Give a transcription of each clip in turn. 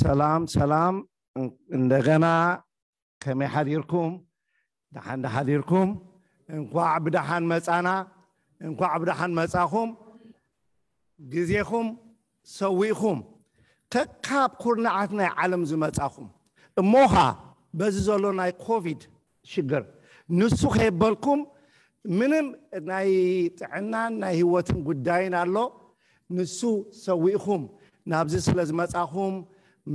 سلام እንደገና ከመይ ሓዲርኩም ደሓን ሓዲርኩም እንኳዕ ብደሓን መጻና እንኳዕ ብደሓን መጻኹም ግዜኹም ሰዊኹም ከካብ ኩርናዓት ናይ ዓለም ዝመጻኹም እሞኻ በዚ ዘሎ ናይ ኮቪድ ሽግር ንሱ ከይበልኩም ምንም ናይ ጥዕናን ናይ ህይወትን ጉዳይን ኣሎ ንሱ ሰዊኹም ናብዚ ስለ ዝመጻኹም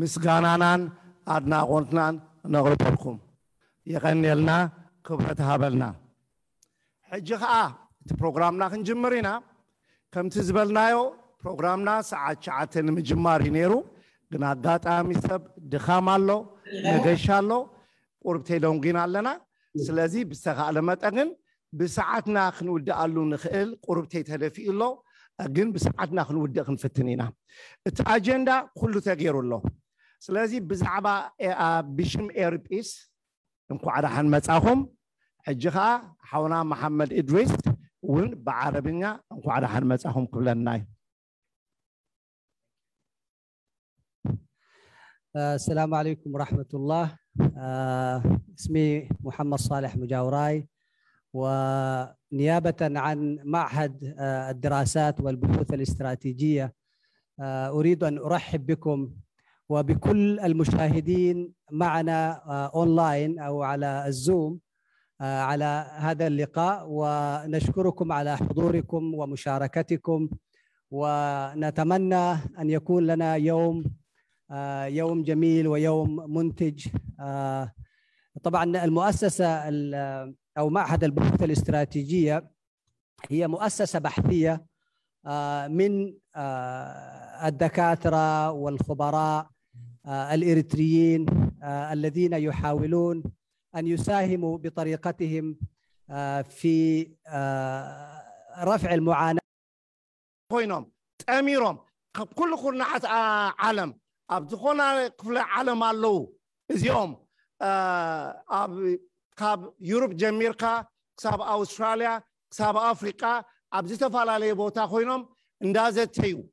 ምስጋናናን ኣድናቆትናን ነቕርበልኩም የቀንየልና ክብረት ሃበልና ሕጂ ኸዓ እቲ ፕሮግራምና ክንጅምር ኢና ከምቲ ዝበልናዮ ፕሮግራምና ሰዓት 9 ንምጅማር ነይሩ ግን ኣጋጣሚ ሰብ ድኻም ኣሎ ነገሻ ኣሎ ቁርብተይ ደንጊና ኣለና ስለዚ ብዝተኻእለ መጠን ብሰዓትና ክንውድኣሉ ንኽእል ቁርብተይ ተደፊኡሎ ግን ብሰዓትና ክንውድእ ክንፍትን ኢና እቲ ኣጀንዳ ኩሉ ተገይሩ ኣሎ ስለዚ ብዛዕባ ብሽም ኤርጲስ እንኳዕ ደሓን መጻኹም ሕጂ ኸዓ ሓውና መሐመድ ኢድሪስ ውን ብዓረብኛ እንኳዕ ደሓን መጻኹም ክብለና እዩ السلام عليكم ورحمة الله اسمي محمد صالح مجاوراي ونيابة عن معهد الدراسات والبحوث الاستراتيجية أريد أن أرحب بكم وبكل المشاهدين معنا أونلاين أو على الزوم على هذا اللقاء ونشكركم على حضوركم ومشاركتكم ونتمنى أن يكون لنا يوم جميل ويوم منتج طبعا المؤسسة أو معهد البحوث الاستراتيجية هي مؤسسة بحثية من الدكاترة والخبراء الإريتريين الذين يحاولون أن يساهموا بطريقتهم في رفع المعاناة خوينهم تأميرهم كل خرنعة عالم أبتخونا كل عالم اللو اليوم كاب يوروب جميركا كساب أستراليا كساب أفريقيا أبزيت فعلى بوتا خوينهم اندازت تيو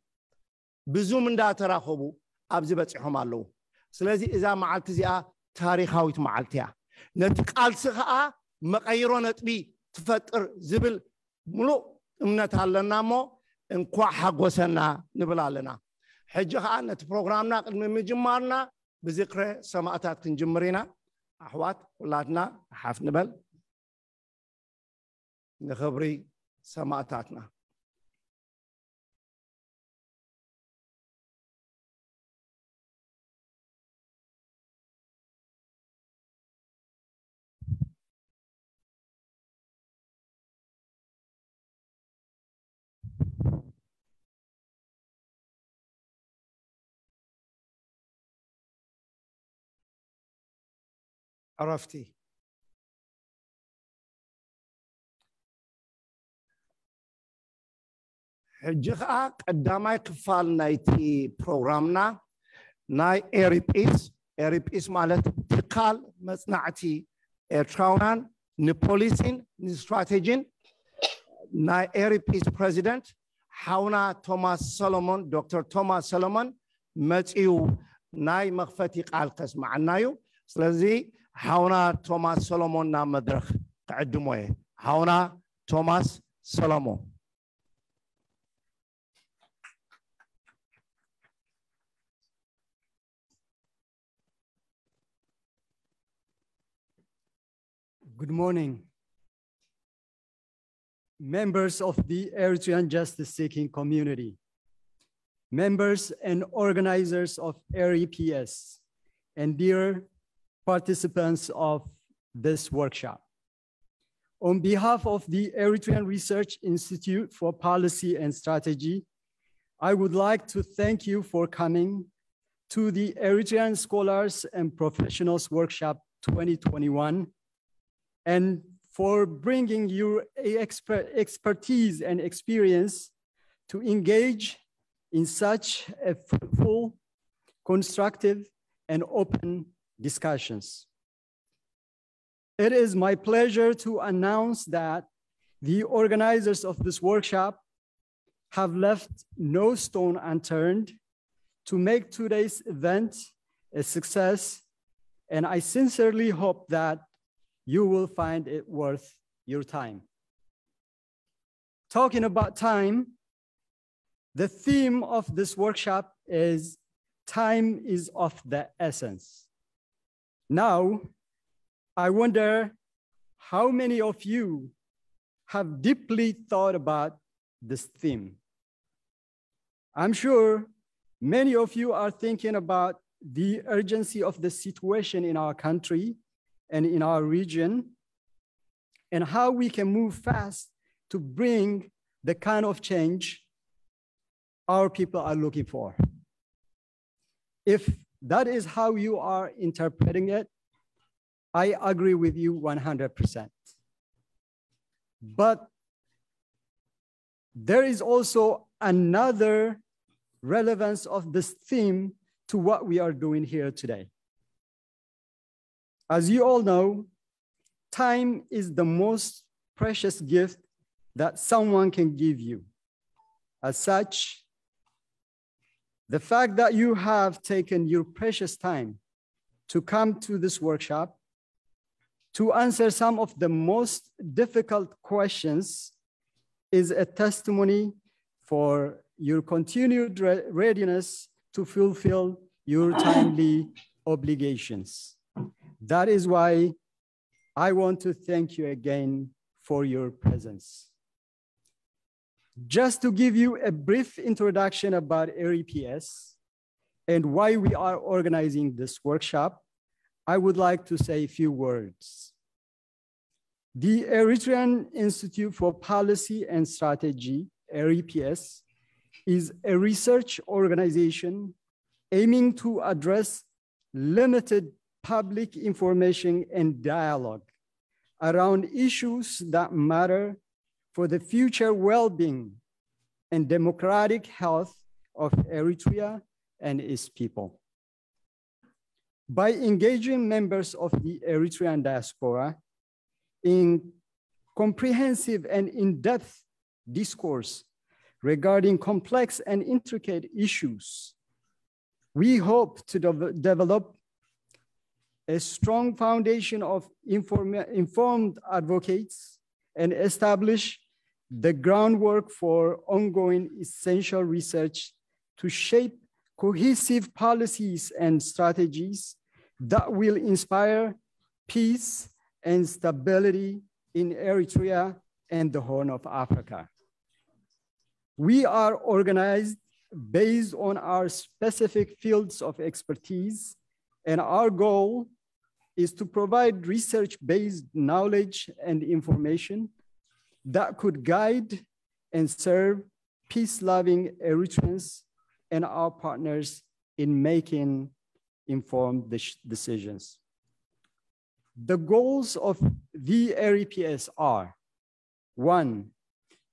بزوم اندا تراخبو أبزي بتحهم اللو سلازي إذا معلت زيا تاريخاويت معلتها نتقال سخاء مقايرون تبي تفتر زبل ملو امنتها لنا مو انقوع حقوسنا نبلا لنا حجة خاء بروغرامنا قد مجمارنا بذكر سماعتات كنجمرينا أحوات ولادنا حاف نبل نخبري سماعتاتنا عرفتي حجخا قداماي كفال نايتي بروغرامنا ناي ኤሪጲስ ማለት ትካል መጽናዕቲ ኤርትራውያን ንፖሊሲን ንስትራቴጂን ናይ ኤሪጲስ ፕሬዚደንት ሓውና ቶማስ ሰሎሞን ዶክተር ቶማስ ሰሎሞን መጽዩ ናይ መኽፈቲ ቃል ከስማዕናዩ ስለዚ حاونا توماس سولومون نام مدرخ قدموه حاونا توماس سولومون Good morning. Members of the Eritrean justice-seeking community, members and organizers of ERIPS, and dear participants of this workshop. On behalf of the Eritrean Research Institute for Policy and Strategy, I would like to thank you for coming to the Eritrean Scholars and Professionals Workshop 2021 and for bringing your expertise and experience to engage in such a fruitful, constructive, and open discussions. It is my pleasure to announce that the organizers of this workshop have left no stone unturned to make today's event a success, and I sincerely hope that you will find it worth your time. Talking about time, the theme of this workshop is time is of the essence. Now, I wonder how many of you have deeply thought about this theme. I'm sure many of you are thinking about the urgency of the situation in our country and in our region, and how we can move fast to bring the kind of change our people are looking for. If that is how you are interpreting it, I agree with you 100%. But there is also another relevance of this theme to what we are doing here today. As you all know, time is the most precious gift that someone can give you. As such, the fact that you have taken your precious time to come to this workshop to answer some of the most difficult questions is a testimony for your continued readiness to fulfill your timely obligations. That is why I want to thank you again for your presence. Just to give you a brief introduction about ERIPS and why we are organizing this workshop, I would like to say a few words. The Eritrean Institute for Policy and Strategy, ERIPS, is a research organization aiming to address limited public information and dialogue around issues that matter for the future well-being and democratic health of Eritrea and its people. By engaging members of the Eritrean diaspora in comprehensive and in-depth discourse regarding complex and intricate issues, we hope to develop a strong foundation of informed advocates and establish the groundwork for ongoing essential research to shape cohesive policies and strategies that will inspire peace and stability in Eritrea and the Horn of Africa. We are organized based on our specific fields of expertise, and our goal is to provide research-based knowledge and information that could guide and serve peace-loving Eritreans and our partners in making informed decisions. The goals of the ERIPS are: 1,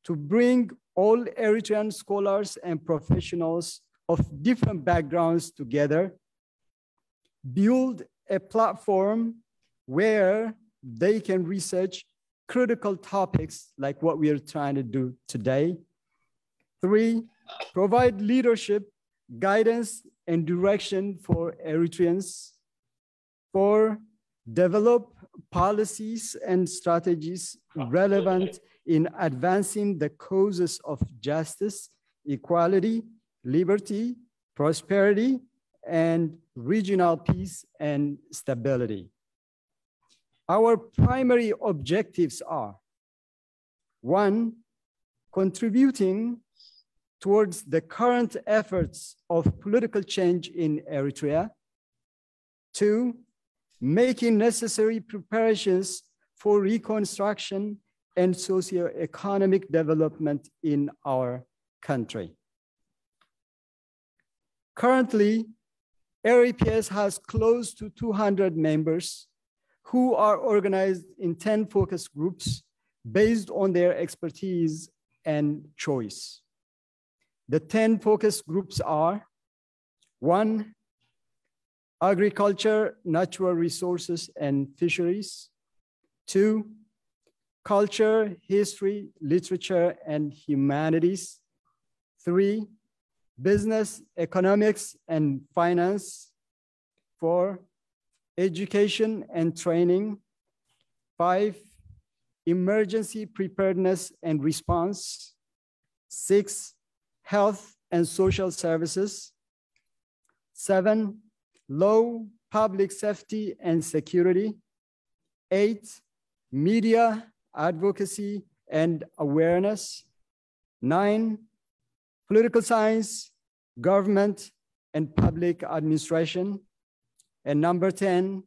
to bring all Eritrean scholars and professionals of different backgrounds together, build a platform where they can research critical topics like what we are trying to do today. 3, provide leadership, guidance, and direction for Eritreans. 4, develop policies and strategies relevant in advancing the causes of justice, equality, liberty, prosperity, and regional peace and stability. Our primary objectives are: 1, contributing towards the current efforts of political change in Eritrea. 2, making necessary preparations for reconstruction and socio-economic development in our country. Currently, ERIPS has close to 200 members who are organized in 10 focus groups based on their expertise and choice. The 10 focus groups are: 1, agriculture, natural resources, and fisheries. 2, culture, history, literature, and humanities. 3, business, economics, and finance. 4, education and training. 5, emergency preparedness and response. 6, health and social services. 7, law, public safety and security. 8, media, advocacy and awareness. 9, political science, government and public administration. And number 10,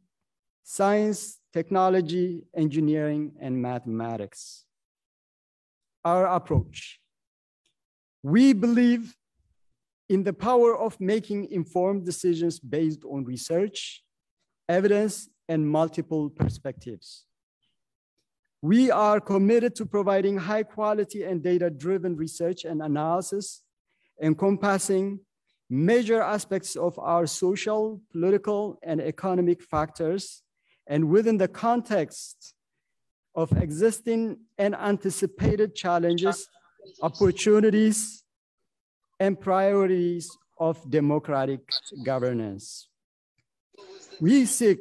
science, technology, engineering, and mathematics. Our approach. We believe in the power of making informed decisions based on research, evidence, and multiple perspectives. We are committed to providing high quality and data-driven research and analysis encompassing major aspects of our social, political, and economic factors, and within the context of existing and anticipated challenges, opportunities, and priorities of democratic governance. We seek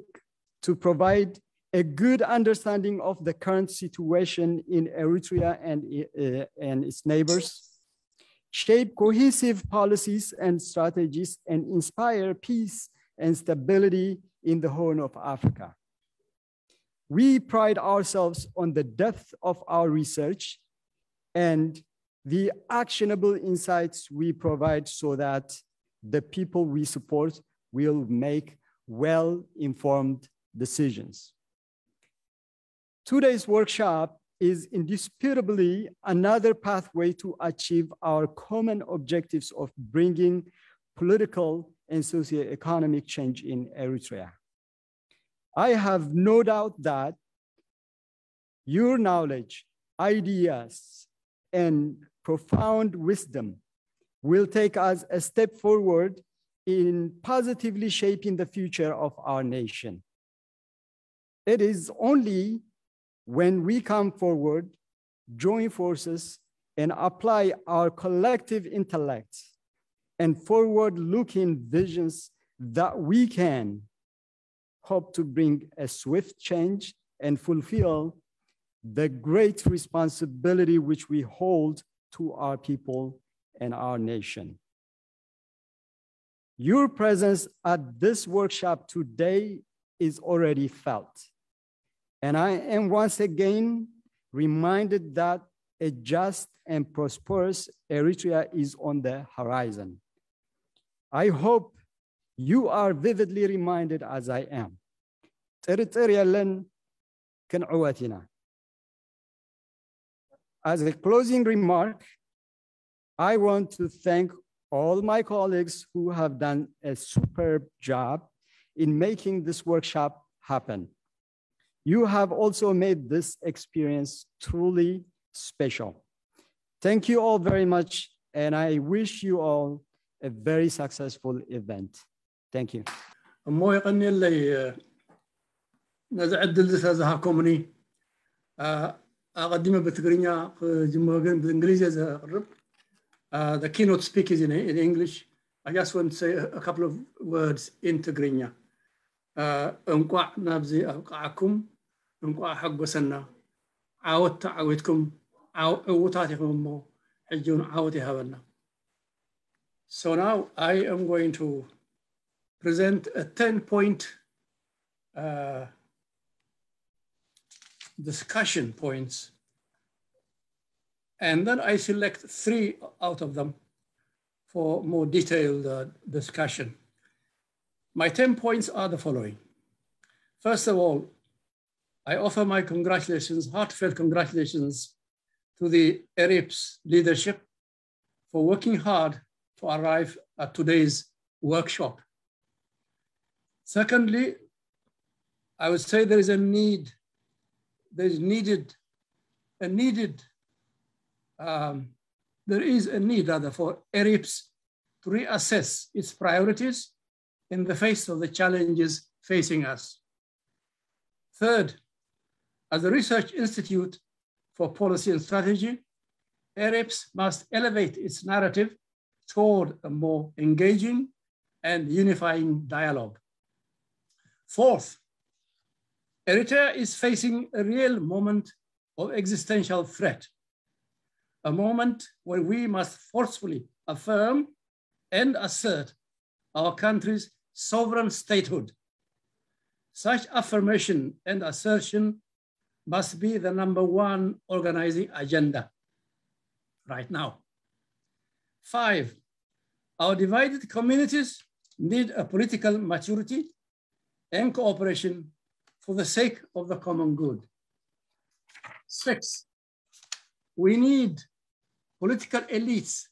to provide a good understanding of the current situation in Eritrea and its neighbors, shape cohesive policies and strategies, and inspire peace and stability in the Horn of Africa. We pride ourselves on the depth of our research and the actionable insights we provide so that the people we support will make well-informed decisions. Today's workshop is indisputably another pathway to achieve our common objectives of bringing political and socioeconomic change in Eritrea. I have no doubt that your knowledge, ideas, and profound wisdom will take us a step forward in positively shaping the future of our nation. It is only when we come forward, join forces, and apply our collective intellect and forward-looking visions that we can hope to bring a swift change and fulfill the great responsibility which we hold to our people and our nation. Your presence at this workshop today is already felt. And I am once again reminded that a just and prosperous Eritrea is on the horizon. I hope you are vividly reminded as I am. As a closing remark, I want to thank all my colleagues who have done a superb job in making this workshop happen. You have also made this experience truly special. Thank you all very much, and I wish you all a very successful event. Thank you. مو يقني اللي نزعد هذا كومني أقدمه بالتقرينيا جمهورين بالإنجليزية زقرب. The keynote speak is in English. I just want to say a couple of words in Tigrinya. انقع نبزي أوقعكم انقع حق سنة عاودت عاودكم عوتاتكم مو حجون عاودي هبنا. So now I am going to present a 10-point discussion points, and then I select 3 out of them for more detailed discussion. My 10 points are the following. First of all, I offer my congratulations, heartfelt congratulations to the ERIPS leadership for working hard to arrive at today's workshop. Secondly, I would say there is a need, there is a need rather for ERIPS to reassess its priorities in the face of the challenges facing us. Third, as a research institute for policy and strategy, ERIPS must elevate its narrative toward a more engaging and unifying dialogue. Fourth, Eritrea is facing a real moment of existential threat, a moment when we must forcefully affirm and assert our country's sovereign statehood. Such affirmation and assertion must be the #1 organizing agenda right now. 5, our divided communities need a political maturity and cooperation for the sake of the common good. 6, we need political elites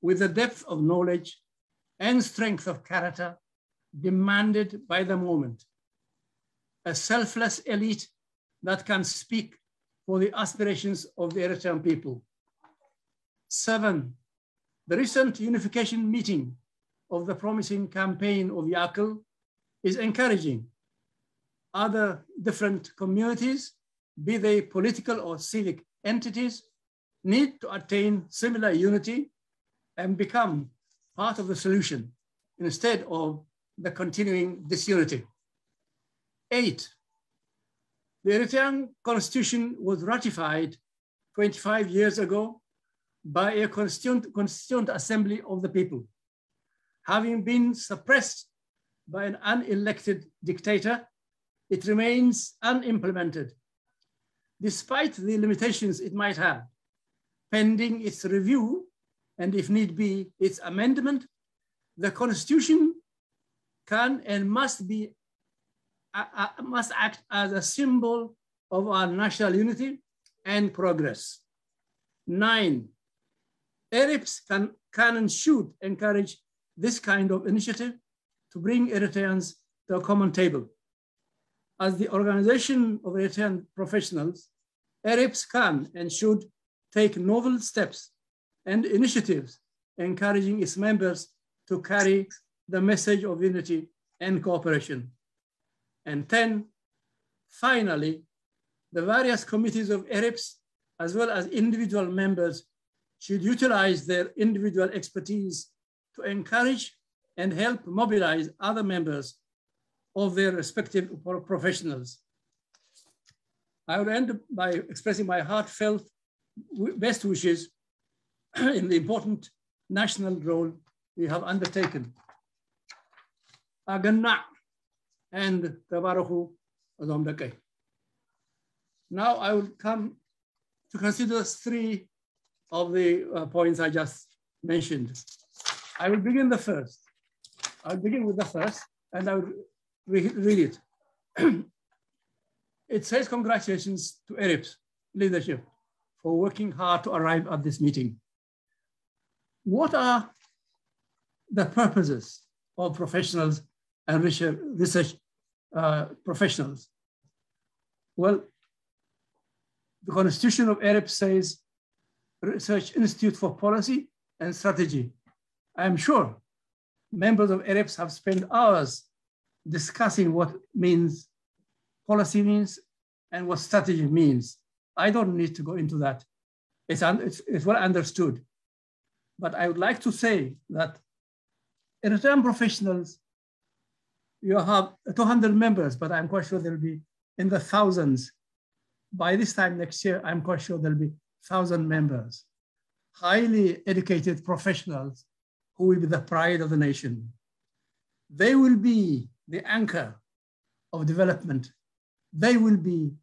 with the depth of knowledge and strength of character demanded by the moment. A selfless elite that can speak for the aspirations of the Eritrean people. 7, the recent unification meeting of the promising campaign of Yakel is encouraging. Other different communities, be they political or civic entities, need to attain similar unity and become part of the solution instead of the continuing disunity. 8, the Eritrean constitution was ratified 25 years ago by a constituent assembly of the people. Having been suppressed by an unelected dictator, it remains unimplemented. Despite the limitations it might have, pending its review, and if need be, its amendment, the constitution can and must act as a symbol of our national unity and progress. 9, ERIPS can and should encourage this kind of initiative to bring Eritreans to a common table. As the organization of Eritrean professionals, ERIPS can and should take novel steps and initiatives encouraging its members to carry the message of unity and cooperation. And 10, finally, the various committees of ERIPS, as well as individual members, should utilize their individual expertise to encourage and help mobilize other members of their respective professionals. I will end by expressing my heartfelt best wishes in the important national role we have undertaken. Agana and Tabaruchu Azomdake. Now I will come to consider 3 of the points I just mentioned. I will begin the first. I'll begin with the first, and I will read it. It says, congratulations to ERIPS leadership for working hard to arrive at this meeting. What are the purposes of professionals and research professionals? Well, the constitution of ERIPS says Research Institute for Policy and Strategy. I am sure members of ERIPS have spent hours discussing what policy means and what strategy means. I don't need to go into that. It's well understood. But I would like to say that Eritrean professionals, you have 200 members, but I'm quite sure there'll be in the thousands. By this time next year, I'm quite sure there'll be 1,000 members, highly educated professionals who will be the pride of the nation. They will be the anchor of development. They will be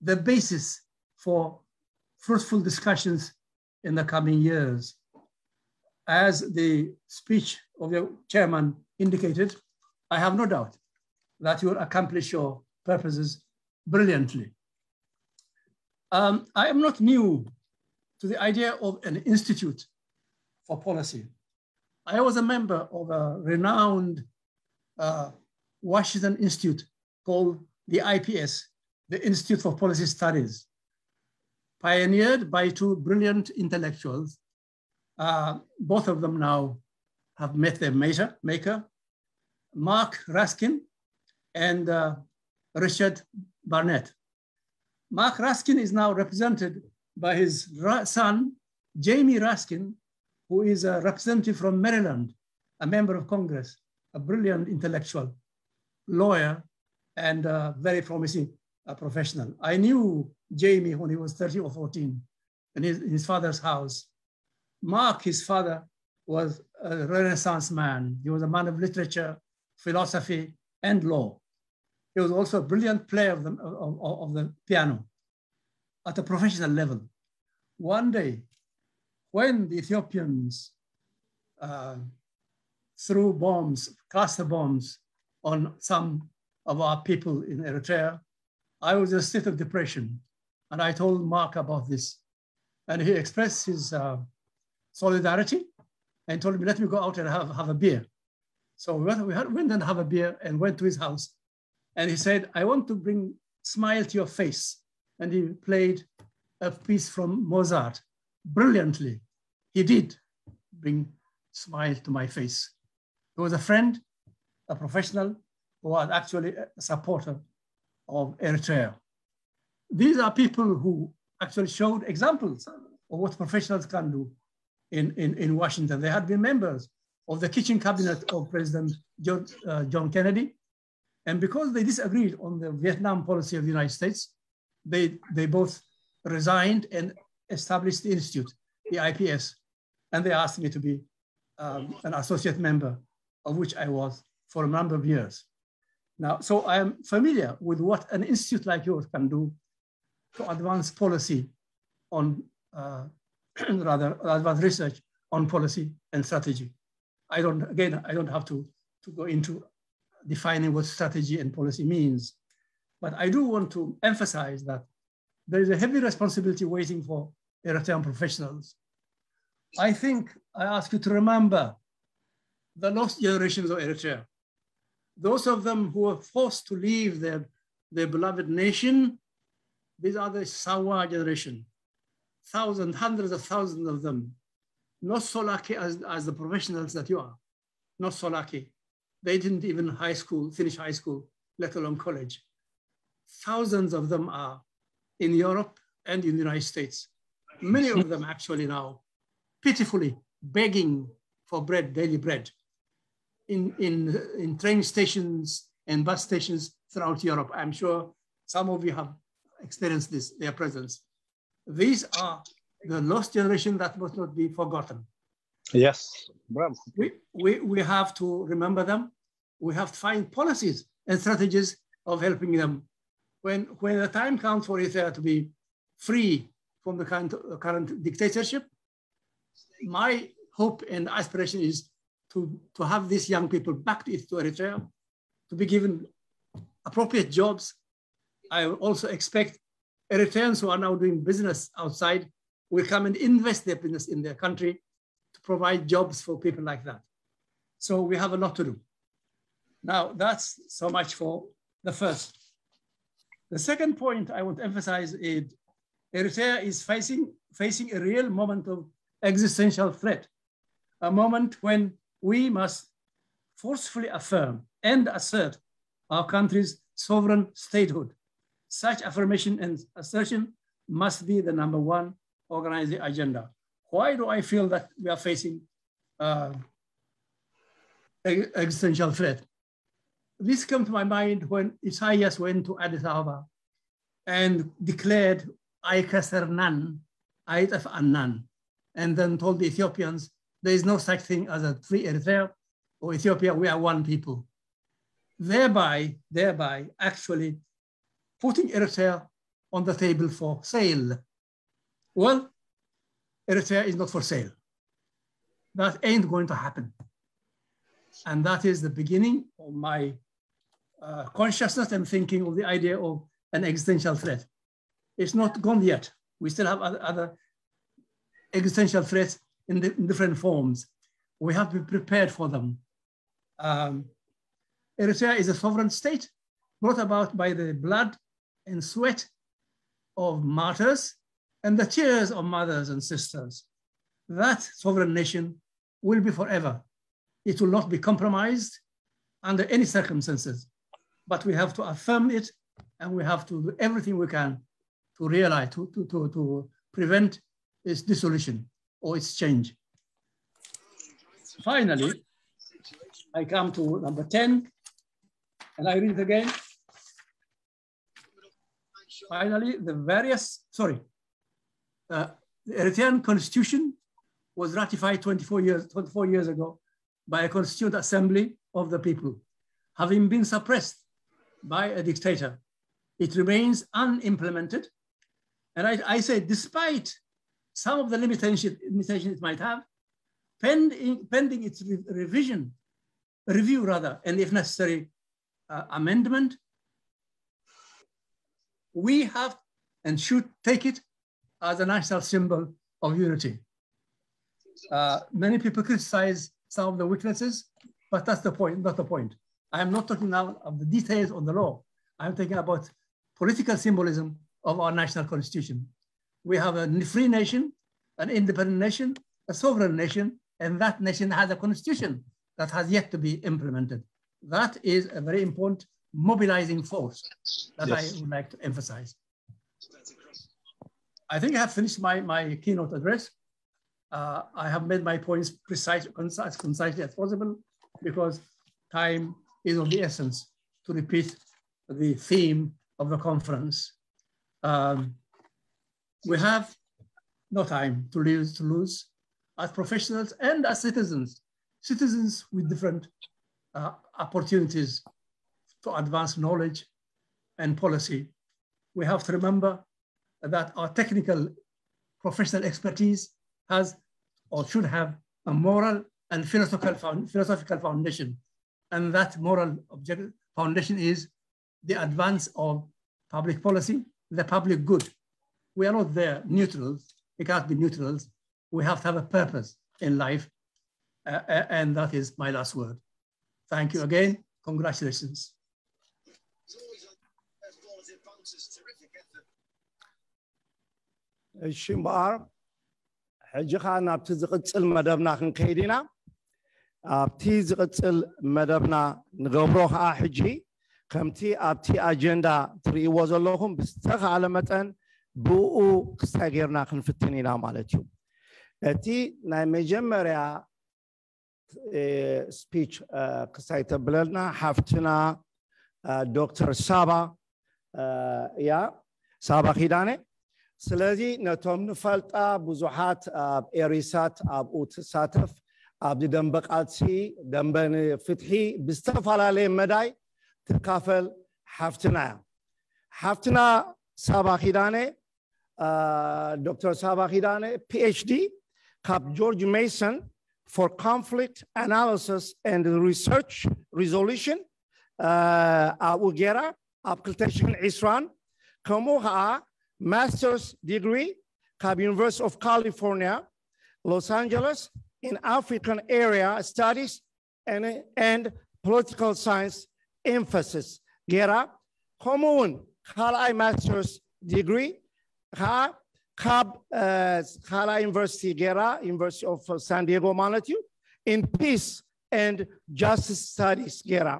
the basis for fruitful discussions in the coming years. As the speech of the chairman indicated, I have no doubt that you will accomplish your purposes brilliantly. I am not new to the idea of an institute for policy. I was a member of a renowned Washington Institute called the IPS, the Institute for Policy Studies, pioneered by 2 brilliant intellectuals. Both of them now have met their maker, Mark Raskin and Richard Barnett. Mark Raskin is now represented by his son, Jamie Raskin, who is a representative from Maryland, a member of Congress, a brilliant intellectual, lawyer, and very promising professional. I knew Jamie when he was 13 or 14 in his father's house. Mark, his father, was a Renaissance man. He was a man of literature, philosophy, and law. He was also a brilliant player of the piano at a professional level. One day, when the Ethiopians threw bombs, cluster bombs on some of our people in Eritrea, I was in a state of depression. And I told Mark about this. And he expressed his solidarity and told me, let me go out and have a beer. So we went and have a beer and went to his house. And he said, I want to bring smile to your face. And he played a piece from Mozart brilliantly. He did bring smile to my face. He was a friend, a professional, who was actually a supporter of Eritrea. These are people who actually showed examples of what professionals can do in Washington. They had been members of the kitchen cabinet of President John Kennedy. And because they disagreed on the Vietnam policy of the United States, they both resigned and established the institute, the IPS. And they asked me to be an associate member, of which I was for a number of years. Now, so I am familiar with what an institute like yours can do to advance policy on, rather advance research on policy and strategy. I don't have to go into defining what strategy and policy means, but I do want to emphasize that there is a heavy responsibility waiting for Eritrean professionals. I think I ask you to remember the lost generations of Eritrea. Those of them who were forced to leave their beloved nation, these are the Sawa generation. Thousands, hundreds of thousands of them. Not so lucky as the professionals that you are. Not so lucky. They didn't even finish high school, let alone college. Thousands of them are in Europe and in the United States. Many of them actually now pitifully begging for bread, daily bread, in train stations and bus stations throughout Europe. I'm sure some of you have experienced this, their presence. These are the lost generation that must not be forgotten. Yes. We have to remember them. We have to find policies and strategies of helping them. When the time comes for Eritrea to be free from the current dictatorship, my hope and aspiration is to have these young people back to Eritrea, to be given appropriate jobs. I also expect Eritreans who are now doing business outside will come and invest their business in their country to provide jobs for people like that. So we have a lot to do. Now, that's so much for the first. The second point I want to emphasize is Eritrea is facing a real moment of existential threat, a moment when we must forcefully affirm and assert our country's sovereign statehood. Such affirmation and assertion must be the #1 organizing agenda. Why do I feel that we are facing existential threat? This came to my mind when Isaias went to Addis Ababa and declared, I kasernan, I tafannan, and then told the Ethiopians, there is no such thing as a free Eritrea or Ethiopia, we are one people. Thereby actually putting Eritrea on the table for sale. Well, Eritrea is not for sale. That ain't going to happen. And that is the beginning of my consciousness and thinking of the idea of an existential threat. It's not gone yet. We still have other existential threats in different forms. We have to be prepared for them. Eritrea is a sovereign state brought about by the blood and sweat of martyrs and the tears of mothers and sisters. That sovereign nation will be forever. It will not be compromised under any circumstances, but we have to affirm it and we have to do everything we can to realize, to prevent its dissolution or its change. Finally, I come to number 10, and I read it again. finally, the Eritrean constitution was ratified 24 years ago by a constituent assembly of the people. Having been suppressed by a dictator, it remains unimplemented. And I say, despite some of the limitations it might have, pending its review, and if necessary, amendment, we have and should take it as a national symbol of unity. Many people criticize some of the weaknesses, but that's the point, not the point. I am not talking now of the details on the law. I'm talking about political symbolism of our national constitution. We have a free nation, an independent nation, a sovereign nation, and that nation has a constitution that has yet to be implemented. That is a very important mobilizing force that I would like to emphasize. I think I have finished my keynote address. I have made my points concisely as possible, because time is of the essence to repeat the theme of the conference. We have no time to lose as professionals and as citizens with different opportunities to advance knowledge and policy. We have to remember that our technical professional expertise has or should have a moral and philosophical foundation. And that moral foundation is the advance of public policy, the public good. We are not there neutrals. We can't be neutrals. We have to have a purpose in life. And that is my last word. Thank you again. Congratulations. الشمار حجخا نابتي زقصل مدبنا كنكيدينا ابتي زقصل مدبنا نغبروها حجي كمتي ابتي اجندا تريو زلوهم بستخاله متن بو كستغيرنا كنفتنينا مالتيو اتي ناي مجمريا سبيتش كسايتبلنا حفتنا دكتور سابا يا سابا خيدانه سلازي نتوم نفلطا بزحات ኤሪሳት ኣብኡ ትሳተፍ ኣብ ደንበቃልሲ ደንበን ፍትሒ ብዝተፈላለየ መዳይ ትካፈል ሓፍትና ሳባ ኺዳነ ዶክተር ሳባ ኺዳነ PhD ካብ ጆርጅ ሜሰን for conflict analysis and research resolution ኣብኡ ጌራ ኣብ 2020 ከምኡ ከዓ master's degree from University of California, Los Angeles in African area studies and political science emphasis. Gera common Khalai master's degree Khalai University Gera University of San Diego Manatee in peace and justice studies Gera.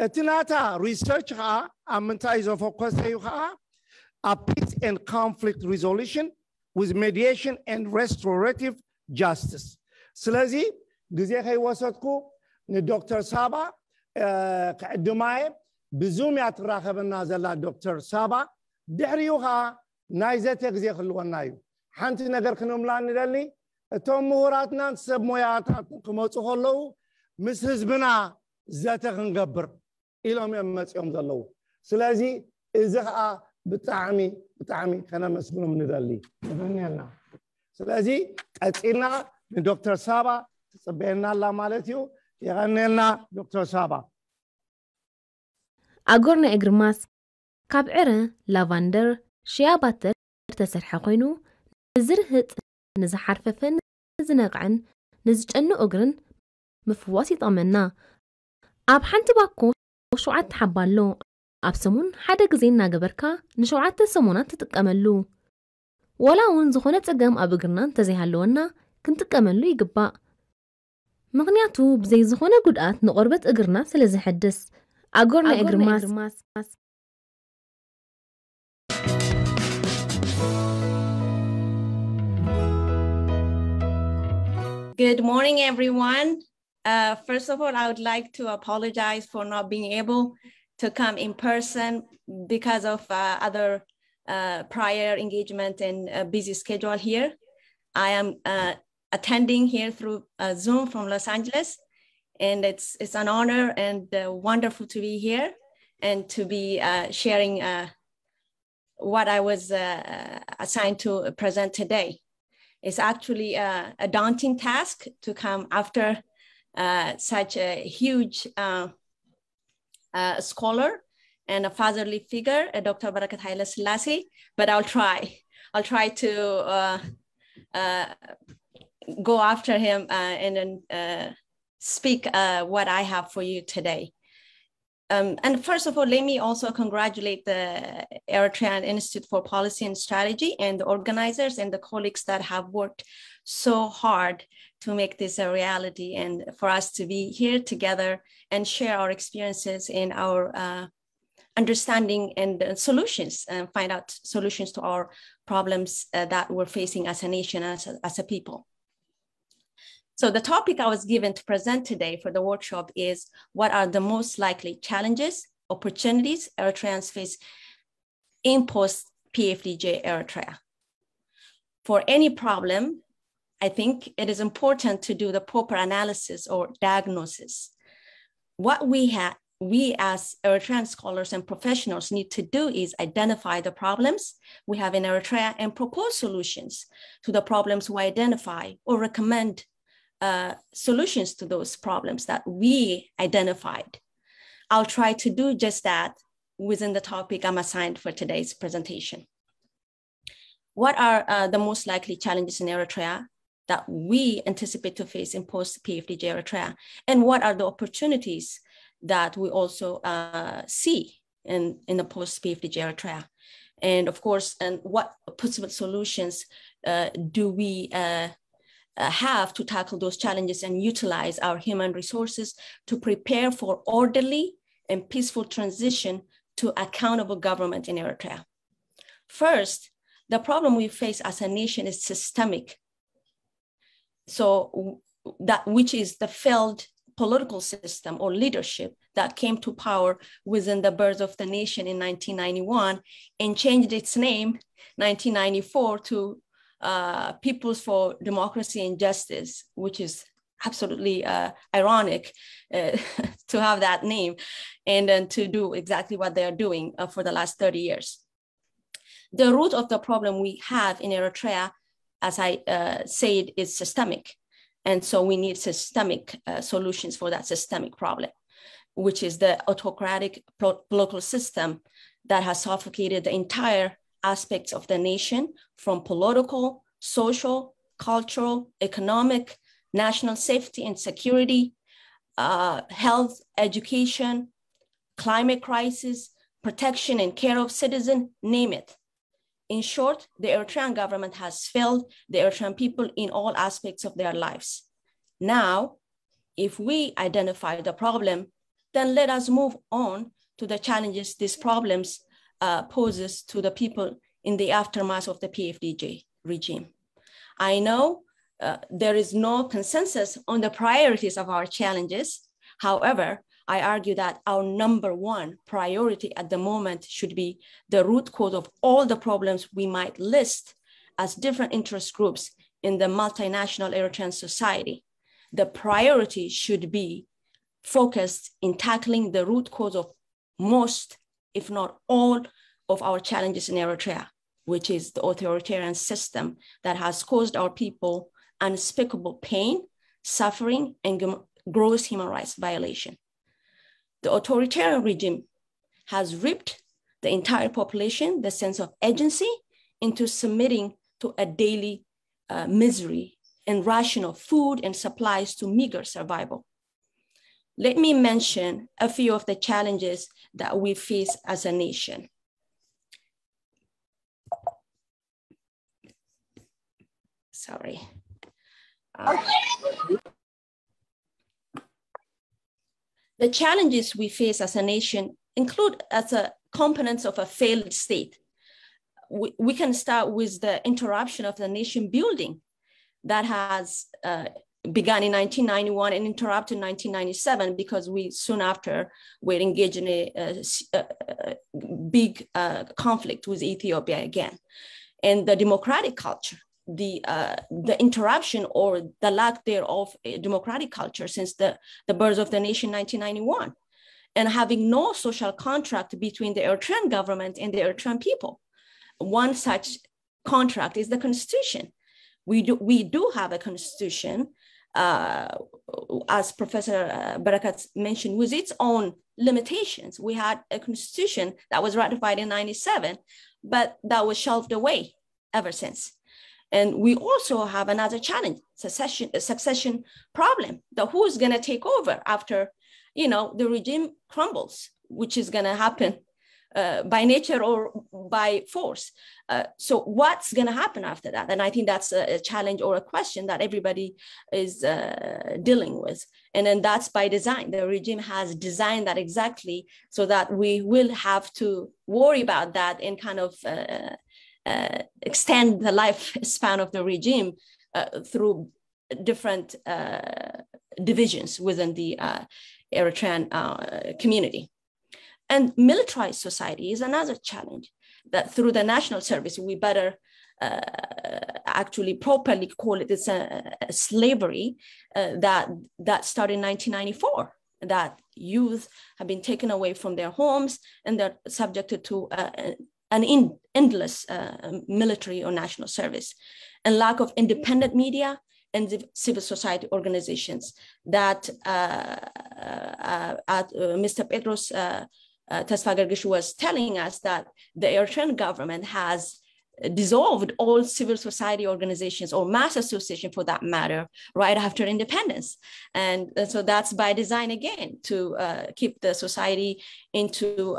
Etinata research amantaiz of focus a peace and conflict resolution with mediation and restorative justice. Slazi, gizekhay wasatku ni Dr. Saba k'adumay bizumi atrakhbna zalla Dr. Saba dhriyuha naizete gizekh lwanayu hanti nagar khnum lan nidali etom muhuratna sab moyatat kmotsu kholu mis hizbna zata ngabr ilom yamtsiyom zallu. Slazi izakha بتعمي كنا مسؤول من ذلي نغنينا سلازي قصينا من دكتور سابا تصبينا الله مالتيو يغنينا دكتور سابا أقرنا إجرماس كابعرة لافندر شياباتر تسرح قينو نزرهت نزحرففن نزنقعن نزجنو أقرن مفواسي طمنا أب حنت باكو شوعت حبالو أبسمون حدا جزينا جبركا نشوعات السمونات تتكملو ولا ونزخونة تجمع أبجرنا تزيهالونا كنت تكملو يجبا مغنياتو بزي زخونة جدات نقربت أجرنا سلزي حدث أجرنا إجرماس. Good morning, everyone. First of all, I would like to apologize for not being able to come in person because of other prior engagement and a busy schedule here. I am attending here through Zoom from Los Angeles, and it's an honor and wonderful to be here and to be sharing what I was assigned to present today. It's actually a daunting task to come after such a huge scholar and a fatherly figure, Dr. Barakat Haile Selassie, but I'll try to go after him and speak what I have for you today. And first of all, let me also congratulate the Eritrean Institute for Policy and Strategy and the organizers and the colleagues that have worked so hard to make this a reality and for us to be here together and share our experiences in our understanding and solutions and find out solutions to our problems that we're facing as a nation, as a people. So the topic I was given to present today for the workshop is what are the most likely challenges, opportunities Eritreans face in post-PFDJ Eritrea. For any problem, I think it is important to do the proper analysis or diagnosis. What we as Eritrean scholars and professionals need to do is identify the problems we have in Eritrea and propose solutions to the problems we identify or recommend solutions to those problems that we identified. I'll try to do just that within the topic I'm assigned for today's presentation. What are the most likely challenges in Eritrea that we anticipate to face in post-PFDJ Eritrea? And what are the opportunities that we also see in the post-PFDJ Eritrea? And of course, and what possible solutions do we have to tackle those challenges and utilize our human resources to prepare for orderly and peaceful transition to accountable government in Eritrea? First, the problem we face as a nation is systemic. So that which is the failed political system or leadership that came to power within the birth of the nation in 1991 and changed its name 1994 to Peoples for Democracy and Justice, which is absolutely ironic to have that name and then to do exactly what they're doing for the last 30 years. The root of the problem we have in Eritrea, as I said, is systemic. And so we need systemic solutions for that systemic problem, which is the autocratic political system that has suffocated the entire aspects of the nation, from political, social, cultural, economic, national safety and security, health, education, climate crisis, protection and care of citizens, name it. In short, the Eritrean government has failed the Eritrean people in all aspects of their lives. Now, if we identify the problem, then let us move on to the challenges these problems poses to the people in the aftermath of the PFDJ regime. I know there is no consensus on the priorities of our challenges. However, I argue that our number one priority at the moment should be the root cause of all the problems we might list as different interest groups in the multinational Eritrean society. The priority should be focused in tackling the root cause of most, if not all, of our challenges in Eritrea, which is the authoritarian system that has caused our people unspeakable pain, suffering, and gross human rights violation. The authoritarian regime has ripped the entire population the sense of agency into submitting to a daily misery and ration of food and supplies to meager survival. Let me mention a few of the challenges that we face as a nation. Sorry. The challenges we face as a nation include as a components of a failed state. We can start with the interruption of the nation building that has began in 1991 and interrupted in 1997 because we soon after were engaged in a big conflict with Ethiopia again. And the democratic culture, the interruption or the lack thereof a democratic culture since the birth of the nation in 1991, and having no social contract between the Eritrean government and the Eritrean people. One such contract is the constitution. We do have a constitution, as Professor Barakat mentioned, with its own limitations. We had a constitution that was ratified in 97, but that was shelved away ever since. And we also have another challenge, succession problem. Who's going to take over after, the regime crumbles, which is going to happen by nature or by force. So what's going to happen after that? And I think that's a challenge or a question that everybody is dealing with. And then that's by design. The regime has designed that exactly so that we will have to worry about that and kind of extend the lifespan of the regime through different divisions within the Eritrean community. And militarized society is another challenge that through the national service, we better actually properly call it. It's a slavery that started in 1994, that youth have been taken away from their homes and they're subjected to an endless military or national service, and lack of independent media and civil society organizations that Mr. Petros Tesfagergish was telling us that the Eritrean government has dissolved all civil society organizations or mass association for that matter right after independence. And so that's by design again to keep the society into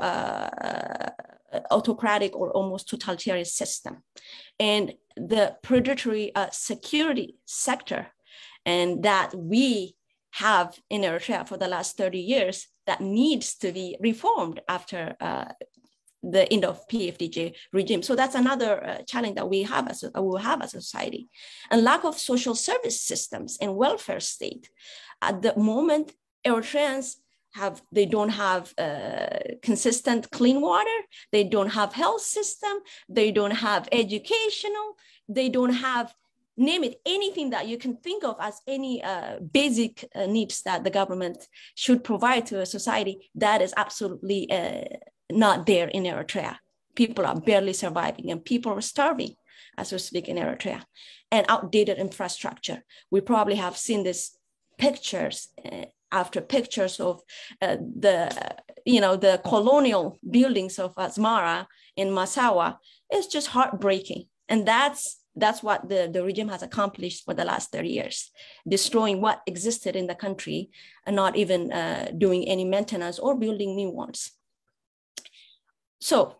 autocratic or almost totalitarian system. And the predatory security sector and that we have in Eritrea for the last 30 years that needs to be reformed after the end of PFDJ regime. So that's another challenge that we will have as a society. And lack of social service systems and welfare state. At the moment, Eritreans they don't have consistent clean water, they don't have health system, they don't have educational, they don't have, name it, anything that you can think of as any basic needs that the government should provide to a society. That is absolutely not there in Eritrea. People are barely surviving and people are starving as we speak in Eritrea. And outdated infrastructure. We probably have seen these pictures after pictures of the colonial buildings of Asmara in Massawa. It's just heartbreaking. And that's what the regime has accomplished for the last 30 years, destroying what existed in the country and not even doing any maintenance or building new ones. So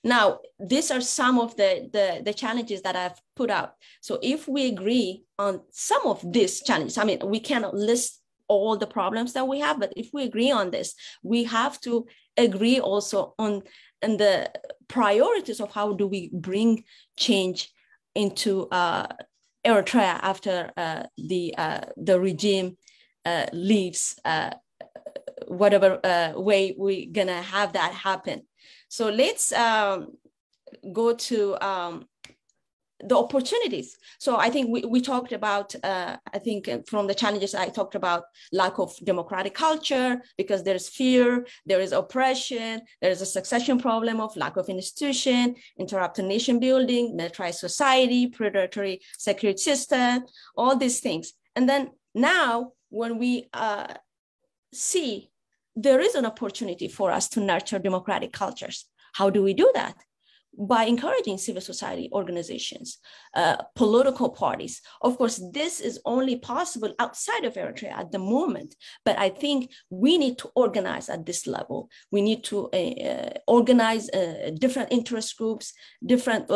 now these are some of the challenges that I've put out. So if we agree on some of these challenges, I mean, we cannot list all the problems that we have, but if we agree on this, we have to agree also on the priorities of how do we bring change into Eritrea after the regime leaves, whatever way we're gonna have that happen. So let's go to the opportunities. So I think we talked about, I think from the challenges, I talked about lack of democratic culture because there's fear, there is oppression, there is a succession problem of lack of institution, interrupted nation building, militarized society, predatory security system, all these things. And then now when we see there is an opportunity for us to nurture democratic cultures, how do we do that? By encouraging civil society organizations, political parties. Of course, this is only possible outside of Eritrea at the moment, but I think we need to organize at this level. We need to organize different interest groups, different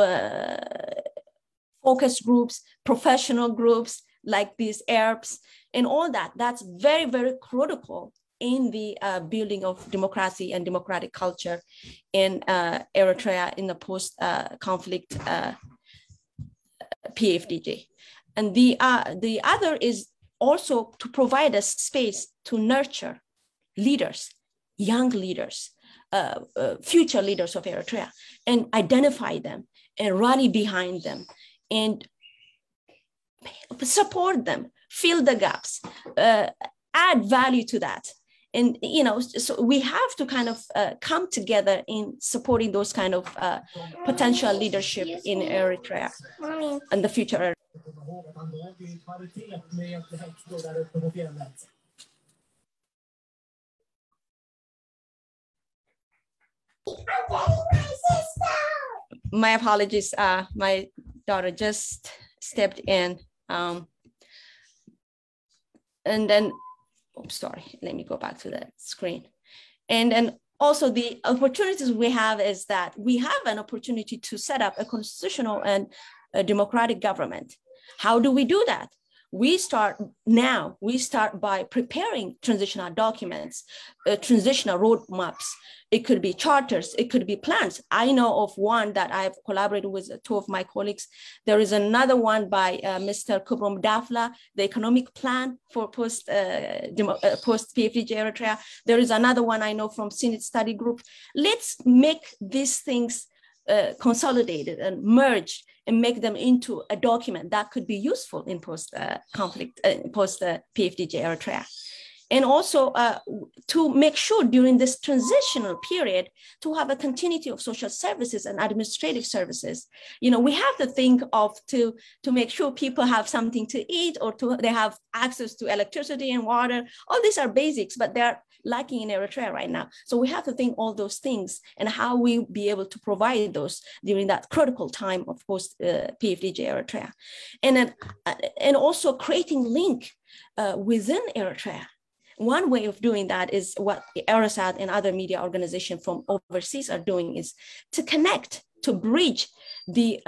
focus groups, professional groups like these Arabs and all that. That's very, very critical in the building of democracy and democratic culture in Eritrea in the post-conflict PFDJ. And the other is also to provide a space to nurture leaders, young leaders, future leaders of Eritrea, and identify them and rally behind them and support them, fill the gaps, add value to that. And, so we have to kind of come together in supporting those kind of potential leadership in Eritrea and the future. My apologies. My daughter just stepped in. And then, sorry, let me go back to the screen. And then also the opportunities we have is that we have an opportunity to set up a constitutional and a democratic government. How do we do that? We start by preparing transitional documents, transitional roadmaps. It could be charters, it could be plans. I know of one that I've collaborated with two of my colleagues. There is another one by Mr. Kubrom Dafla, the economic plan for post-PFDJ Eritrea. There is another one I know from Senate Study Group. Let's make these things consolidated and merged and make them into a document that could be useful in post-conflict, post-PFDJ Eritrea. And also to make sure during this transitional period to have a continuity of social services and administrative services. We have to think of to make sure people have something to eat or they have access to electricity and water. All these are basics, but they're lacking in Eritrea right now. So we have to think all those things and how we be able to provide those during that critical time of post-PFDJ Eritrea. And also creating link within Eritrea. One way of doing that is what Erisat and other media organizations from overseas are doing, is to connect, to bridge the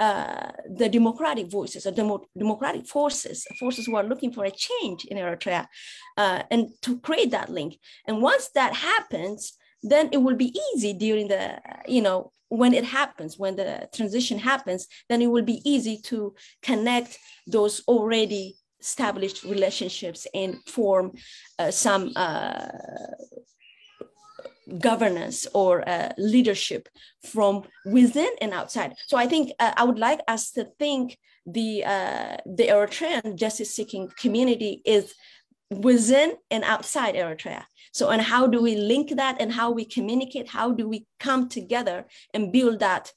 democratic voices or democratic forces who are looking for a change in Eritrea, and to create that link. And once that happens, then it will be easy during the, when it happens, when the transition happens, then it will be easy to connect those already established relationships and form some governance or leadership from within and outside. So I think I would like us to think the Eritrean justice-seeking community is within and outside Eritrea. So, and how do we link that and how we communicate? How do we come together and build that